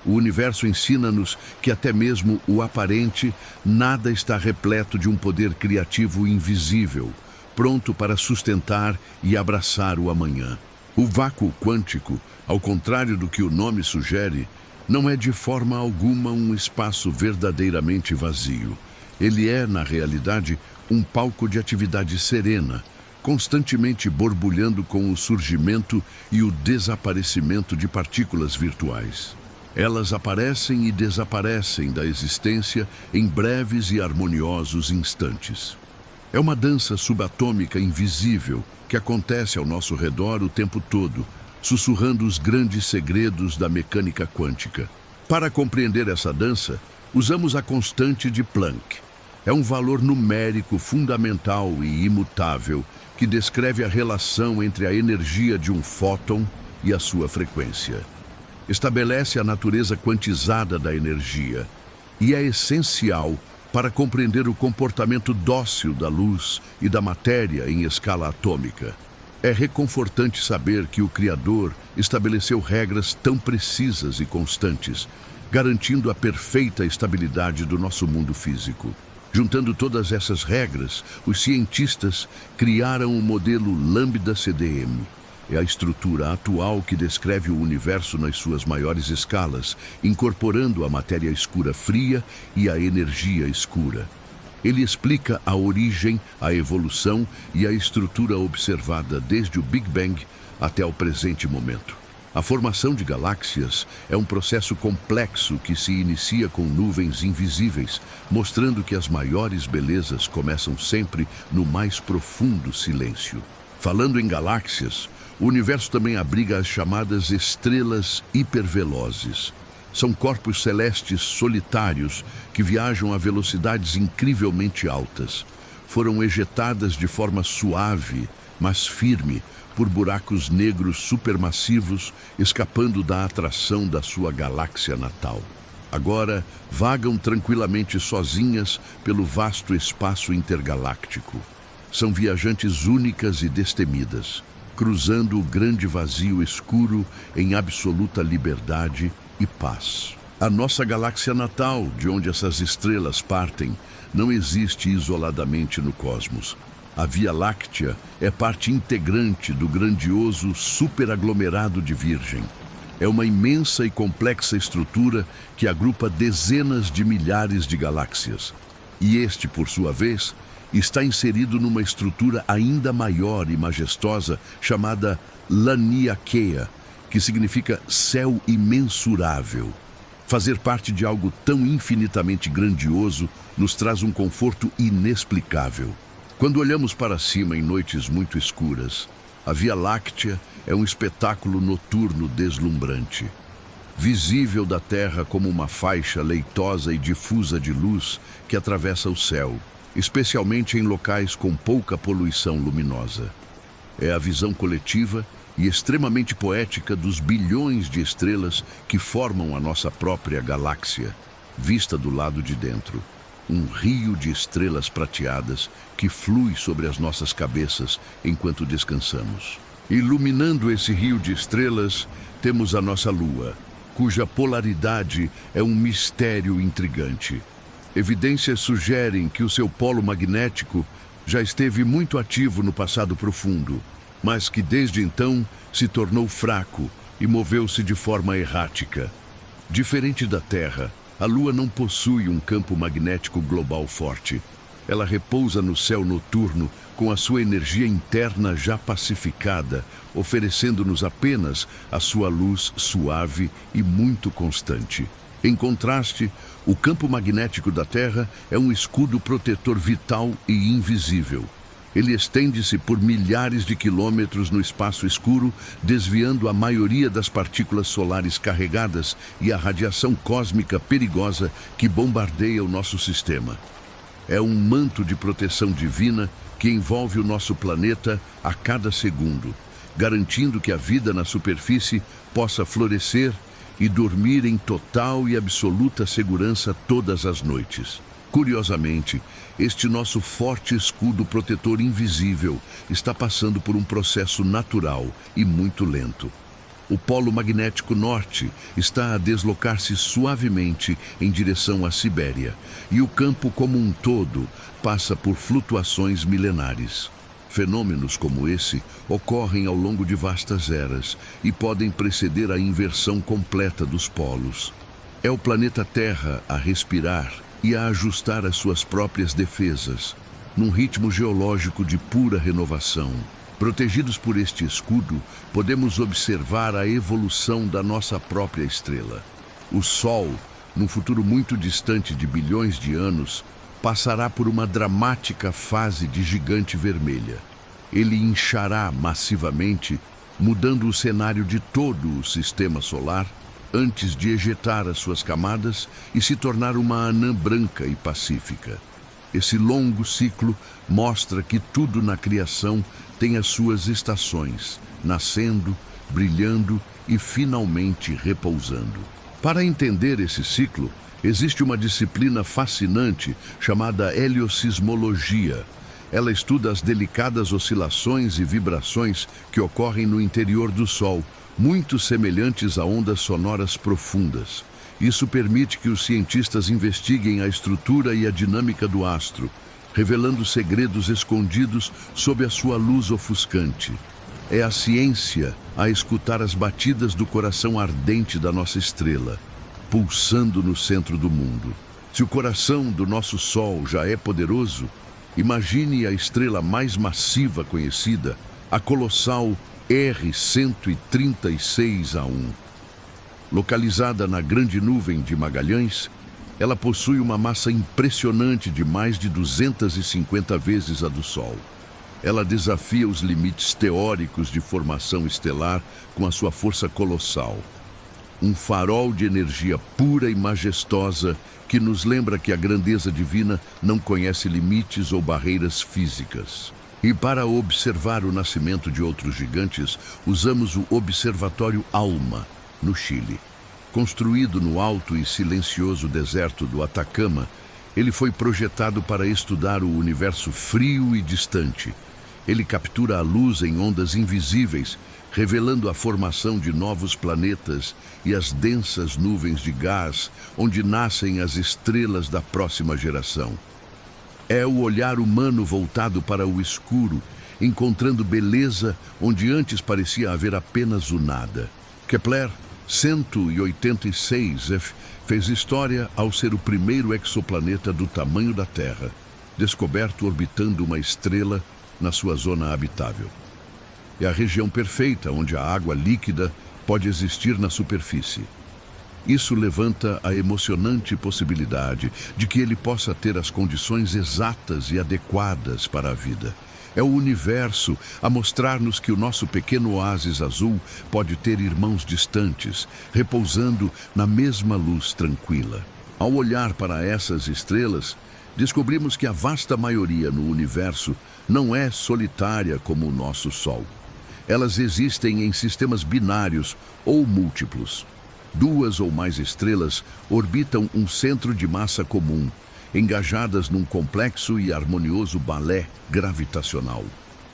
O universo ensina-nos que até mesmo o aparente nada está repleto de um poder criativo invisível, pronto para sustentar e abraçar o amanhã. O vácuo quântico, ao contrário do que o nome sugere, não é de forma alguma um espaço verdadeiramente vazio. Ele é, na realidade, um palco de atividade serena, constantemente borbulhando com o surgimento e o desaparecimento de partículas virtuais. Elas aparecem e desaparecem da existência em breves e harmoniosos instantes. É uma dança subatômica invisível que acontece ao nosso redor o tempo todo, sussurrando os grandes segredos da mecânica quântica. Para compreender essa dança, usamos a constante de Planck. É um valor numérico fundamental e imutável que descreve a relação entre a energia de um fóton e a sua frequência. Estabelece a natureza quantizada da energia e é essencial para compreender o comportamento dócil da luz e da matéria em escala atômica. É reconfortante saber que o Criador estabeleceu regras tão precisas e constantes, garantindo a perfeita estabilidade do nosso mundo físico. Juntando todas essas regras, os cientistas criaram o modelo Lambda-CDM. É a estrutura atual que descreve o universo nas suas maiores escalas, incorporando a matéria escura fria e a energia escura. Ele explica a origem, a evolução e a estrutura observada desde o Big Bang até o presente momento. A formação de galáxias é um processo complexo que se inicia com nuvens invisíveis, mostrando que as maiores belezas começam sempre no mais profundo silêncio. Falando em galáxias, o universo também abriga as chamadas estrelas hipervelozes. São corpos celestes solitários que viajam a velocidades incrivelmente altas. Foram ejetadas de forma suave, mas firme, por buracos negros supermassivos, escapando da atração da sua galáxia natal. Agora, vagam tranquilamente sozinhas pelo vasto espaço intergaláctico. São viajantes únicas e destemidas, cruzando o grande vazio escuro em absoluta liberdade e paz. A nossa galáxia natal, de onde essas estrelas partem, não existe isoladamente no cosmos. A Via Láctea é parte integrante do grandioso superaglomerado de Virgem. É uma imensa e complexa estrutura que agrupa dezenas de milhares de galáxias. E este, por sua vez, está inserido numa estrutura ainda maior e majestosa chamada Laniakea, que significa céu imensurável. Fazer parte de algo tão infinitamente grandioso nos traz um conforto inexplicável. Quando olhamos para cima em noites muito escuras, A Via Láctea é um espetáculo noturno deslumbrante. Visível da Terra como uma faixa leitosa e difusa de luz que atravessa o céu, especialmente em locais com pouca poluição luminosa. É a visão coletiva e extremamente poética dos bilhões de estrelas que formam a nossa própria galáxia, vista do lado de dentro. Um rio de estrelas prateadas que flui sobre as nossas cabeças enquanto descansamos. Iluminando esse rio de estrelas, temos a nossa Lua, cuja polaridade é um mistério intrigante. Evidências sugerem que o seu polo magnético já esteve muito ativo no passado profundo, mas que desde então se tornou fraco e moveu-se de forma errática. Diferente da Terra, a Lua não possui um campo magnético global forte. Ela repousa no céu noturno com a sua energia interna já pacificada, oferecendo-nos apenas a sua luz suave e muito constante. Em contraste, o campo magnético da Terra é um escudo protetor vital e invisível. Ele estende-se por milhares de quilômetros no espaço escuro, desviando a maioria das partículas solares carregadas e a radiação cósmica perigosa que bombardeia o nosso sistema. É um manto de proteção divina que envolve o nosso planeta a cada segundo, garantindo que a vida na superfície possa florescer e dormir em total e absoluta segurança todas as noites. Curiosamente, este nosso forte escudo protetor invisível está passando por um processo natural e muito lento. O polo magnético norte está a deslocar-se suavemente em direção à Sibéria, e o campo como um todo passa por flutuações milenares. Fenômenos como esse ocorrem ao longo de vastas eras e podem preceder a inversão completa dos polos. É o planeta Terra a respirar e a ajustar as suas próprias defesas, num ritmo geológico de pura renovação. Protegidos por este escudo, podemos observar a evolução da nossa própria estrela. O Sol, num futuro muito distante de bilhões de anos, passará por uma dramática fase de gigante vermelha. Ele inchará massivamente, mudando o cenário de todo o sistema solar, antes de ejetar as suas camadas e se tornar uma anã branca e pacífica. Esse longo ciclo mostra que tudo na criação tem as suas estações, nascendo, brilhando e finalmente repousando. Para entender esse ciclo, existe uma disciplina fascinante chamada heliosismologia. Ela estuda as delicadas oscilações e vibrações que ocorrem no interior do Sol, muito semelhantes a ondas sonoras profundas. Isso permite que os cientistas investiguem a estrutura e a dinâmica do astro, revelando segredos escondidos sob a sua luz ofuscante. É a ciência a escutar as batidas do coração ardente da nossa estrela, pulsando no centro do mundo. Se o coração do nosso Sol já é poderoso, imagine a estrela mais massiva conhecida, a colossal R136A1. Localizada na Grande Nuvem de Magalhães, ela possui uma massa impressionante de mais de 250 vezes a do Sol. Ela desafia os limites teóricos de formação estelar com a sua força colossal. Um farol de energia pura e majestosa que nos lembra que a grandeza divina não conhece limites ou barreiras físicas. E para observar o nascimento de outros gigantes, usamos o Observatório ALMA, no Chile. Construído no alto e silencioso deserto do Atacama, ele foi projetado para estudar o universo frio e distante. Ele captura a luz em ondas invisíveis, revelando a formação de novos planetas e as densas nuvens de gás onde nascem as estrelas da próxima geração. É o olhar humano voltado para o escuro, encontrando beleza onde antes parecia haver apenas o nada. Kepler 186f fez história ao ser o primeiro exoplaneta do tamanho da Terra, descoberto orbitando uma estrela na sua zona habitável. É a região perfeita onde a água líquida pode existir na superfície. Isso levanta a emocionante possibilidade de que ele possa ter as condições exatas e adequadas para a vida, É o universo a mostrar-nos que o nosso pequeno oásis azul pode ter irmãos distantes, repousando na mesma luz tranquila. Ao olhar para essas estrelas, descobrimos que a vasta maioria no universo não é solitária como o nosso Sol. Elas existem em sistemas binários ou múltiplos. Duas ou mais estrelas orbitam um centro de massa comum, engajadas num complexo e harmonioso balé gravitacional.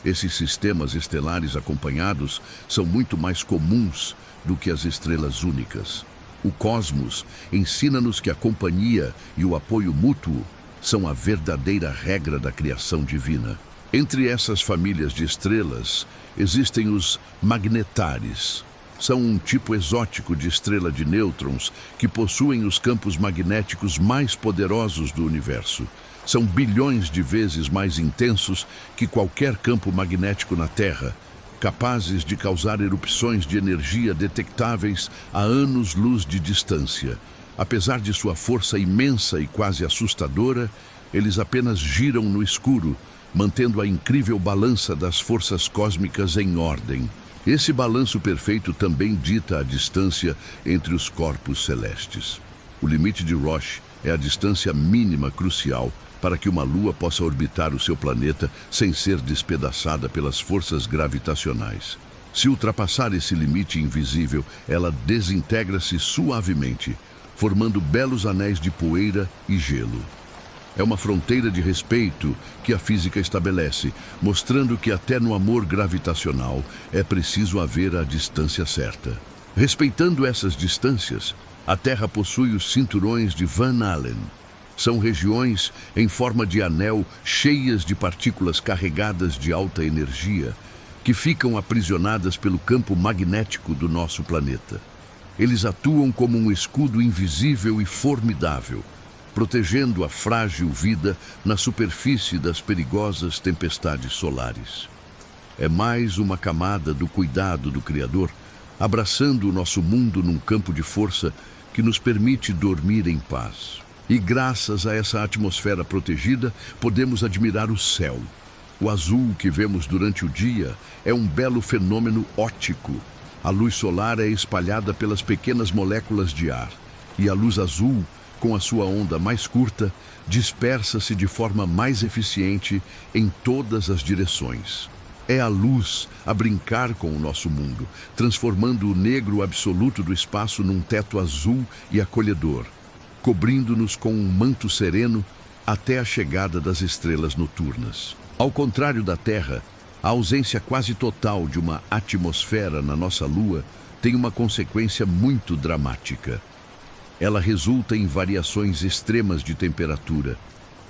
Esses sistemas estelares acompanhados são muito mais comuns do que as estrelas únicas. O cosmos ensina-nos que a companhia e o apoio mútuo são a verdadeira regra da criação divina. Entre essas famílias de estrelas, existem os magnetares. São um tipo exótico de estrela de nêutrons que possuem os campos magnéticos mais poderosos do universo. São bilhões de vezes mais intensos que qualquer campo magnético na Terra, capazes de causar erupções de energia detectáveis a anos-luz de distância. Apesar de sua força imensa e quase assustadora, eles apenas giram no escuro, mantendo a incrível balança das forças cósmicas em ordem. Esse balanço perfeito também dita a distância entre os corpos celestes. O limite de Roche é a distância mínima crucial para que uma lua possa orbitar o seu planeta sem ser despedaçada pelas forças gravitacionais. Se ultrapassar esse limite invisível, ela desintegra-se suavemente, formando belos anéis de poeira e gelo. É uma fronteira de respeito que a física estabelece, mostrando que até no amor gravitacional é preciso haver a distância certa. Respeitando essas distâncias, a Terra possui os cinturões de Van Allen. São regiões em forma de anel cheias de partículas carregadas de alta energia, que ficam aprisionadas pelo campo magnético do nosso planeta. Eles atuam como um escudo invisível e formidável, protegendo a frágil vida na superfície das perigosas tempestades solares. É mais uma camada do cuidado do Criador, abraçando o nosso mundo num campo de força que nos permite dormir em paz. E graças a essa atmosfera protegida, podemos admirar o céu. O azul que vemos durante o dia é um belo fenômeno óptico. A luz solar é espalhada pelas pequenas moléculas de ar, e a luz azul, com a sua onda mais curta, dispersa-se de forma mais eficiente em todas as direções. É a luz a brincar com o nosso mundo, transformando o negro absoluto do espaço num teto azul e acolhedor, cobrindo-nos com um manto sereno até a chegada das estrelas noturnas. Ao contrário da Terra, a ausência quase total de uma atmosfera na nossa Lua tem uma consequência muito dramática. Ela resulta em variações extremas de temperatura.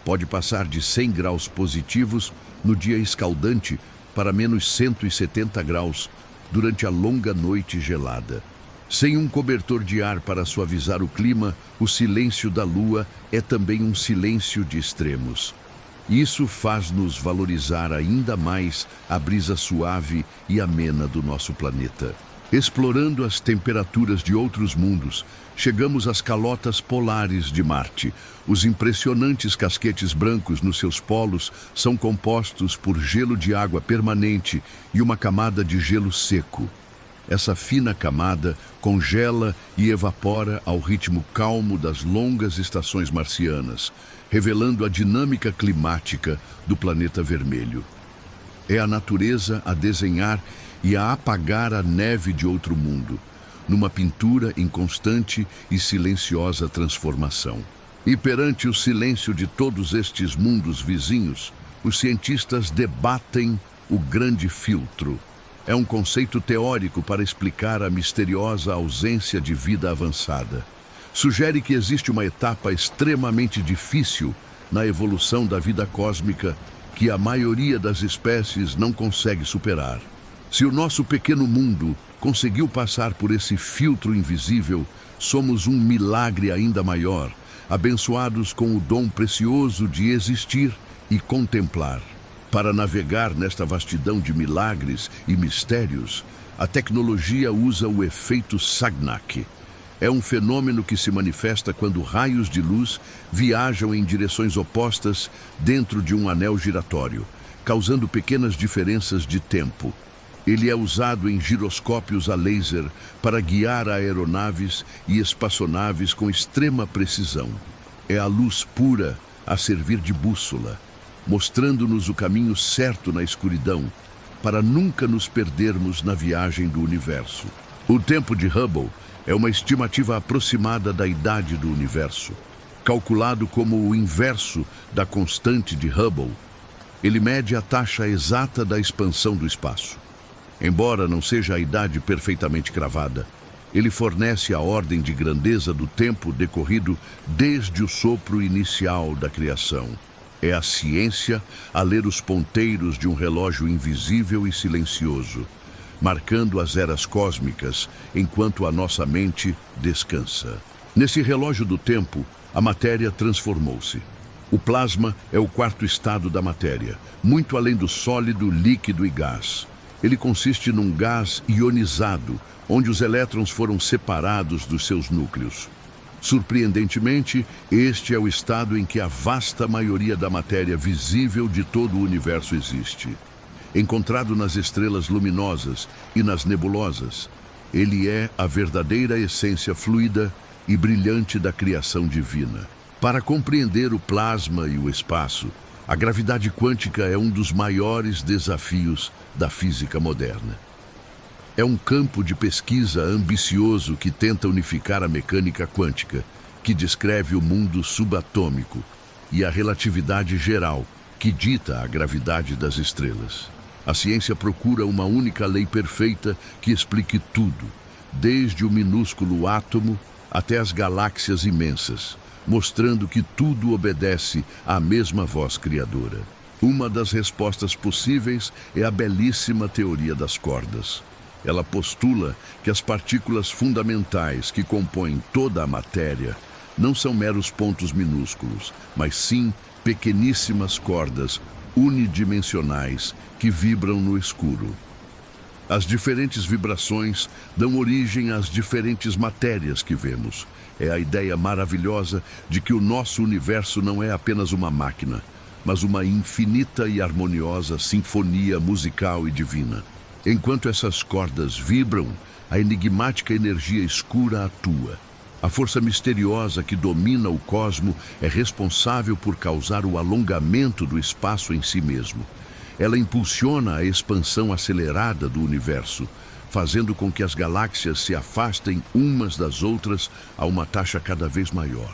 Pode passar de 100 graus positivos no dia escaldante para menos 170 graus durante a longa noite gelada. Sem um cobertor de ar para suavizar o clima, o silêncio da Lua é também um silêncio de extremos. Isso faz-nos valorizar ainda mais a brisa suave e amena do nosso planeta. Explorando as temperaturas de outros mundos, chegamos às calotas polares de Marte. Os impressionantes casquetes brancos nos seus polos são compostos por gelo de água permanente e uma camada de gelo seco. Essa fina camada congela e evapora ao ritmo calmo das longas estações marcianas, revelando a dinâmica climática do planeta vermelho. É a natureza a desenhar e a apagar a neve de outro mundo, numa pintura em constante e silenciosa transformação. E perante o silêncio de todos estes mundos vizinhos, os cientistas debatem o grande filtro. É um conceito teórico para explicar a misteriosa ausência de vida avançada. Sugere que existe uma etapa extremamente difícil na evolução da vida cósmica que a maioria das espécies não consegue superar. Se o nosso pequeno mundo conseguiu passar por esse filtro invisível, somos um milagre ainda maior, abençoados com o dom precioso de existir e contemplar. Para navegar nesta vastidão de milagres e mistérios, a tecnologia usa o efeito Sagnac. É um fenômeno que se manifesta quando raios de luz viajam em direções opostas dentro de um anel giratório, causando pequenas diferenças de tempo. Ele é usado em giroscópios a laser para guiar aeronaves e espaçonaves com extrema precisão. É a luz pura a servir de bússola, mostrando-nos o caminho certo na escuridão, para nunca nos perdermos na viagem do universo. O tempo de Hubble é uma estimativa aproximada da idade do universo. Calculado como o inverso da constante de Hubble, ele mede a taxa exata da expansão do espaço. Embora não seja a idade perfeitamente cravada, ele fornece a ordem de grandeza do tempo decorrido desde o sopro inicial da criação. É a ciência a ler os ponteiros de um relógio invisível e silencioso, marcando as eras cósmicas enquanto a nossa mente descansa. Nesse relógio do tempo, a matéria transformou-se. O plasma é o quarto estado da matéria, muito além do sólido, líquido e gás. Ele consiste num gás ionizado, onde os elétrons foram separados dos seus núcleos. Surpreendentemente, este é o estado em que a vasta maioria da matéria visível de todo o universo existe. Encontrado nas estrelas luminosas e nas nebulosas, ele é a verdadeira essência fluida e brilhante da criação divina. Para compreender o plasma e o espaço, a gravidade quântica é um dos maiores desafios da física moderna. É um campo de pesquisa ambicioso que tenta unificar a mecânica quântica, que descreve o mundo subatômico, e a relatividade geral, que dita a gravidade das estrelas. A ciência procura uma única lei perfeita que explique tudo, desde o minúsculo átomo até as galáxias imensas, mostrando que tudo obedece à mesma voz criadora. Uma das respostas possíveis é a belíssima teoria das cordas. Ela postula que as partículas fundamentais que compõem toda a matéria não são meros pontos minúsculos, mas sim pequeníssimas cordas unidimensionais que vibram no escuro. As diferentes vibrações dão origem às diferentes matérias que vemos. É a ideia maravilhosa de que o nosso universo não é apenas uma máquina, mas uma infinita e harmoniosa sinfonia musical e divina. Enquanto essas cordas vibram, a enigmática energia escura atua. A força misteriosa que domina o cosmo é responsável por causar o alongamento do espaço em si mesmo. Ela impulsiona a expansão acelerada do universo, fazendo com que as galáxias se afastem umas das outras a uma taxa cada vez maior.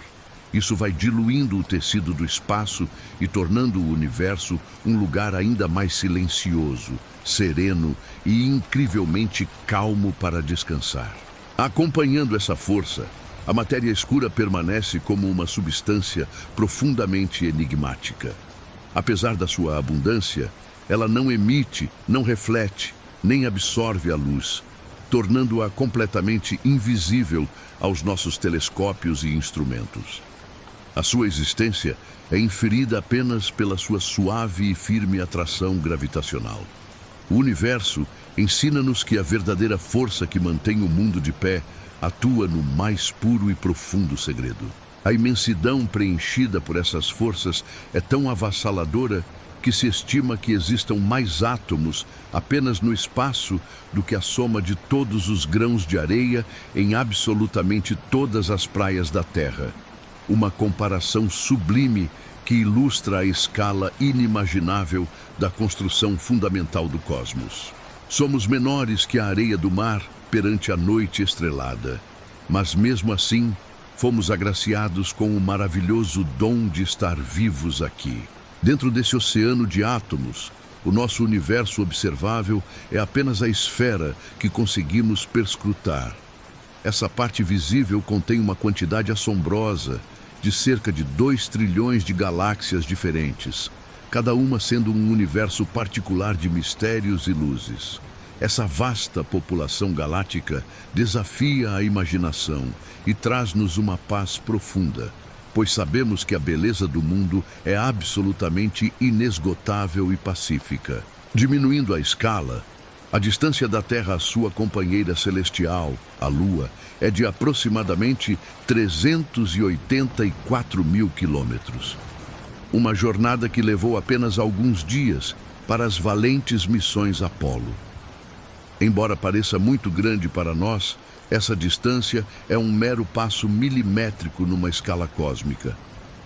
Isso vai diluindo o tecido do espaço e tornando o universo um lugar ainda mais silencioso, sereno e incrivelmente calmo para descansar. Acompanhando essa força, a matéria escura permanece como uma substância profundamente enigmática. Apesar da sua abundância, ela não emite, não reflete, nem absorve a luz, tornando-a completamente invisível aos nossos telescópios e instrumentos. A sua existência é inferida apenas pela sua suave e firme atração gravitacional. O universo ensina-nos que a verdadeira força que mantém o mundo de pé atua no mais puro e profundo segredo. A imensidão preenchida por essas forças é tão avassaladora que se estima que existam mais átomos apenas no espaço do que a soma de todos os grãos de areia em absolutamente todas as praias da Terra. Uma comparação sublime que ilustra a escala inimaginável da construção fundamental do cosmos. Somos menores que a areia do mar perante a noite estrelada, mas mesmo assim fomos agraciados com o maravilhoso dom de estar vivos aqui. Dentro desse oceano de átomos, o nosso universo observável é apenas a esfera que conseguimos perscrutar. Essa parte visível contém uma quantidade assombrosa de cerca de 2 trilhões de galáxias diferentes, cada uma sendo um universo particular de mistérios e luzes. Essa vasta população galáctica desafia a imaginação e traz-nos uma paz profunda, pois sabemos que a beleza do mundo é absolutamente inesgotável e pacífica. Diminuindo a escala, a distância da Terra à sua companheira celestial, a Lua, é de aproximadamente 384 mil quilômetros. Uma jornada que levou apenas alguns dias para as valentes missões Apolo. Embora pareça muito grande para nós, essa distância é um mero passo milimétrico numa escala cósmica.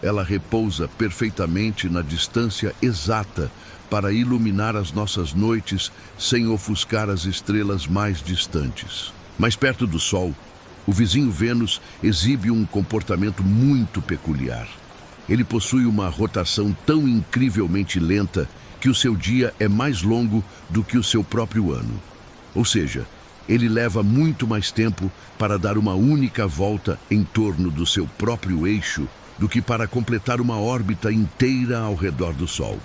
Ela repousa perfeitamente na distância exata para iluminar as nossas noites sem ofuscar as estrelas mais distantes. Mais perto do Sol, o vizinho Vênus exibe um comportamento muito peculiar. Ele possui uma rotação tão incrivelmente lenta que o seu dia é mais longo do que o seu próprio ano. Ou seja, ele leva muito mais tempo para dar uma única volta em torno do seu próprio eixo do que para completar uma órbita inteira ao redor do Sol.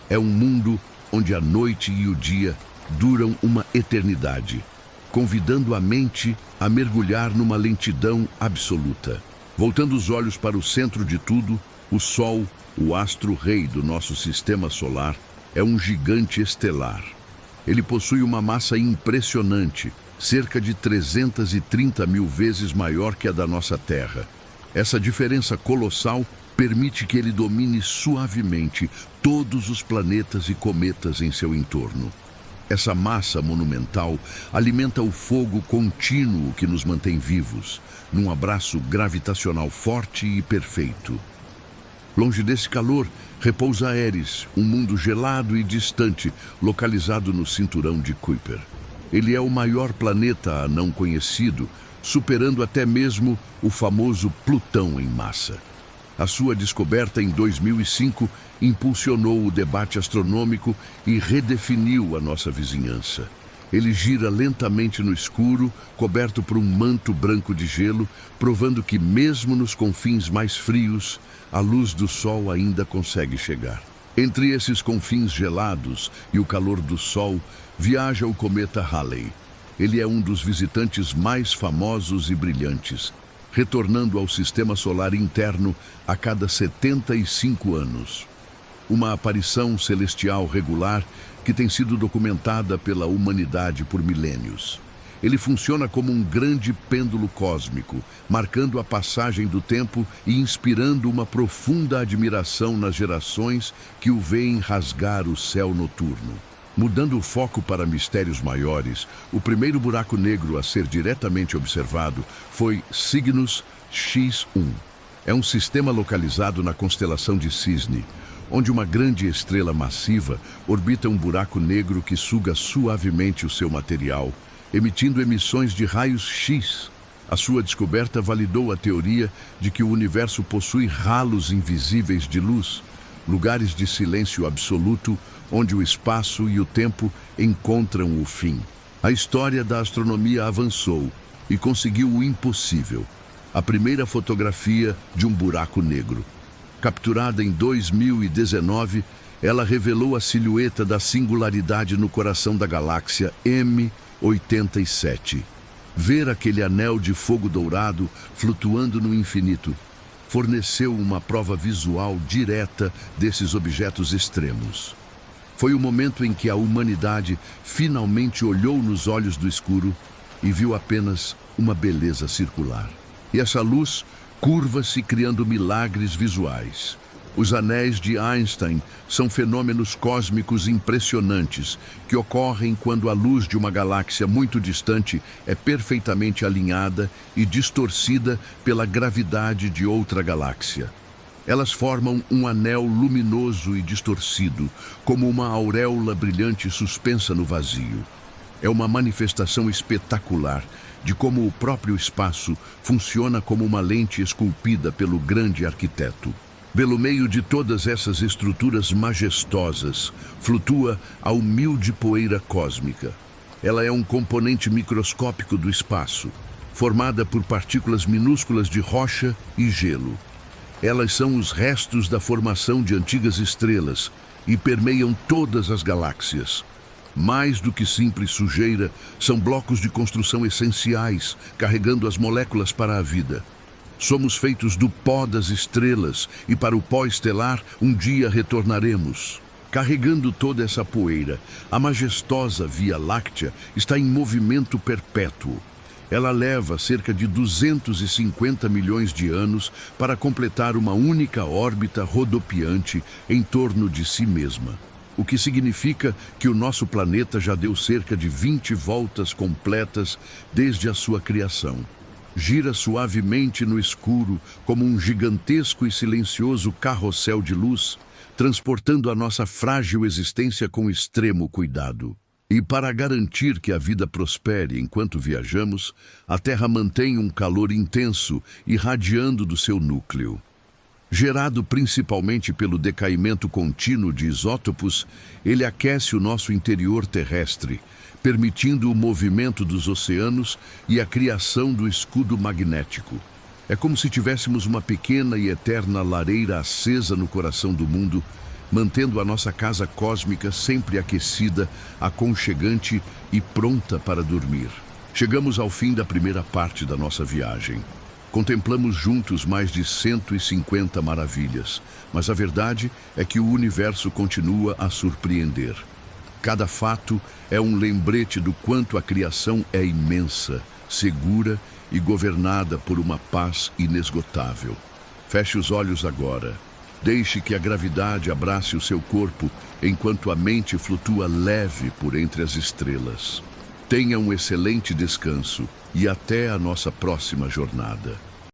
É um mundo onde a noite e o dia duram uma eternidade, convidando a mente a mergulhar numa lentidão absoluta. Voltando os olhos para o centro de tudo, o Sol, o astro-rei do nosso sistema solar, é um gigante estelar. Ele possui uma massa impressionante, cerca de 330 mil vezes maior que a da nossa Terra. Essa diferença colossal permite que ele domine suavemente todos os planetas e cometas em seu entorno. Essa massa monumental alimenta o fogo contínuo que nos mantém vivos, num abraço gravitacional forte e perfeito. Longe desse calor, repousa Eris, um mundo gelado e distante, localizado no cinturão de Kuiper. Ele é o maior planeta a não conhecido, superando até mesmo o famoso Plutão em massa. A sua descoberta em 2005 impulsionou o debate astronômico e redefiniu a nossa vizinhança. Ele gira lentamente no escuro, coberto por um manto branco de gelo, provando que mesmo nos confins mais frios, a luz do Sol ainda consegue chegar. Entre esses confins gelados e o calor do Sol, viaja o cometa Halley. Ele é um dos visitantes mais famosos e brilhantes, retornando ao sistema solar interno a cada 75 anos. Uma aparição celestial regular que tem sido documentada pela humanidade por milênios. Ele funciona como um grande pêndulo cósmico, marcando a passagem do tempo e inspirando uma profunda admiração nas gerações que o veem rasgar o céu noturno. Mudando o foco para mistérios maiores, o primeiro buraco negro a ser diretamente observado foi Cygnus X1. É um sistema localizado na constelação de Cisne, onde uma grande estrela massiva orbita um buraco negro que suga suavemente o seu material, emitindo emissões de raios X. A sua descoberta validou a teoria de que o universo possui ralos invisíveis de luz, lugares de silêncio absoluto, onde o espaço e o tempo encontram o fim. A história da astronomia avançou e conseguiu o impossível: a primeira fotografia de um buraco negro. Capturada em 2019, ela revelou a silhueta da singularidade no coração da galáxia M87. Ver aquele anel de fogo dourado flutuando no infinito forneceu uma prova visual direta desses objetos extremos. Foi o momento em que a humanidade finalmente olhou nos olhos do escuro e viu apenas uma beleza circular. E essa luz curva-se criando milagres visuais. Os anéis de Einstein são fenômenos cósmicos impressionantes que ocorrem quando a luz de uma galáxia muito distante é perfeitamente alinhada e distorcida pela gravidade de outra galáxia. Elas formam um anel luminoso e distorcido, como uma auréola brilhante suspensa no vazio. É uma manifestação espetacular de como o próprio espaço funciona como uma lente esculpida pelo grande arquiteto. Pelo meio de todas essas estruturas majestosas, flutua a humilde poeira cósmica. Ela é um componente microscópico do espaço, formada por partículas minúsculas de rocha e gelo. Elas são os restos da formação de antigas estrelas e permeiam todas as galáxias. Mais do que simples sujeira, são blocos de construção essenciais, carregando as moléculas para a vida. Somos feitos do pó das estrelas e para o pó estelar um dia retornaremos. Carregando toda essa poeira, a majestosa Via Láctea está em movimento perpétuo. Ela leva cerca de 250 milhões de anos para completar uma única órbita rodopiante em torno de si mesma. o que significa que o nosso planeta já deu cerca de 20 voltas completas desde a sua criação. Gira suavemente no escuro como um gigantesco e silencioso carrossel de luz, transportando a nossa frágil existência com extremo cuidado. E para garantir que a vida prospere enquanto viajamos, a Terra mantém um calor intenso irradiando do seu núcleo. Gerado principalmente pelo decaimento contínuo de isótopos, ele aquece o nosso interior terrestre, permitindo o movimento dos oceanos e a criação do escudo magnético. É como se tivéssemos uma pequena e eterna lareira acesa no coração do mundo, mantendo a nossa casa cósmica sempre aquecida, aconchegante e pronta para dormir. Chegamos ao fim da primeira parte da nossa viagem. Contemplamos juntos mais de 150 maravilhas, mas a verdade é que o universo continua a surpreender. Cada fato é um lembrete do quanto a criação é imensa, segura e governada por uma paz inesgotável. Feche os olhos agora. Deixe que a gravidade abrace o seu corpo enquanto a mente flutua leve por entre as estrelas. Tenha um excelente descanso e até a nossa próxima jornada.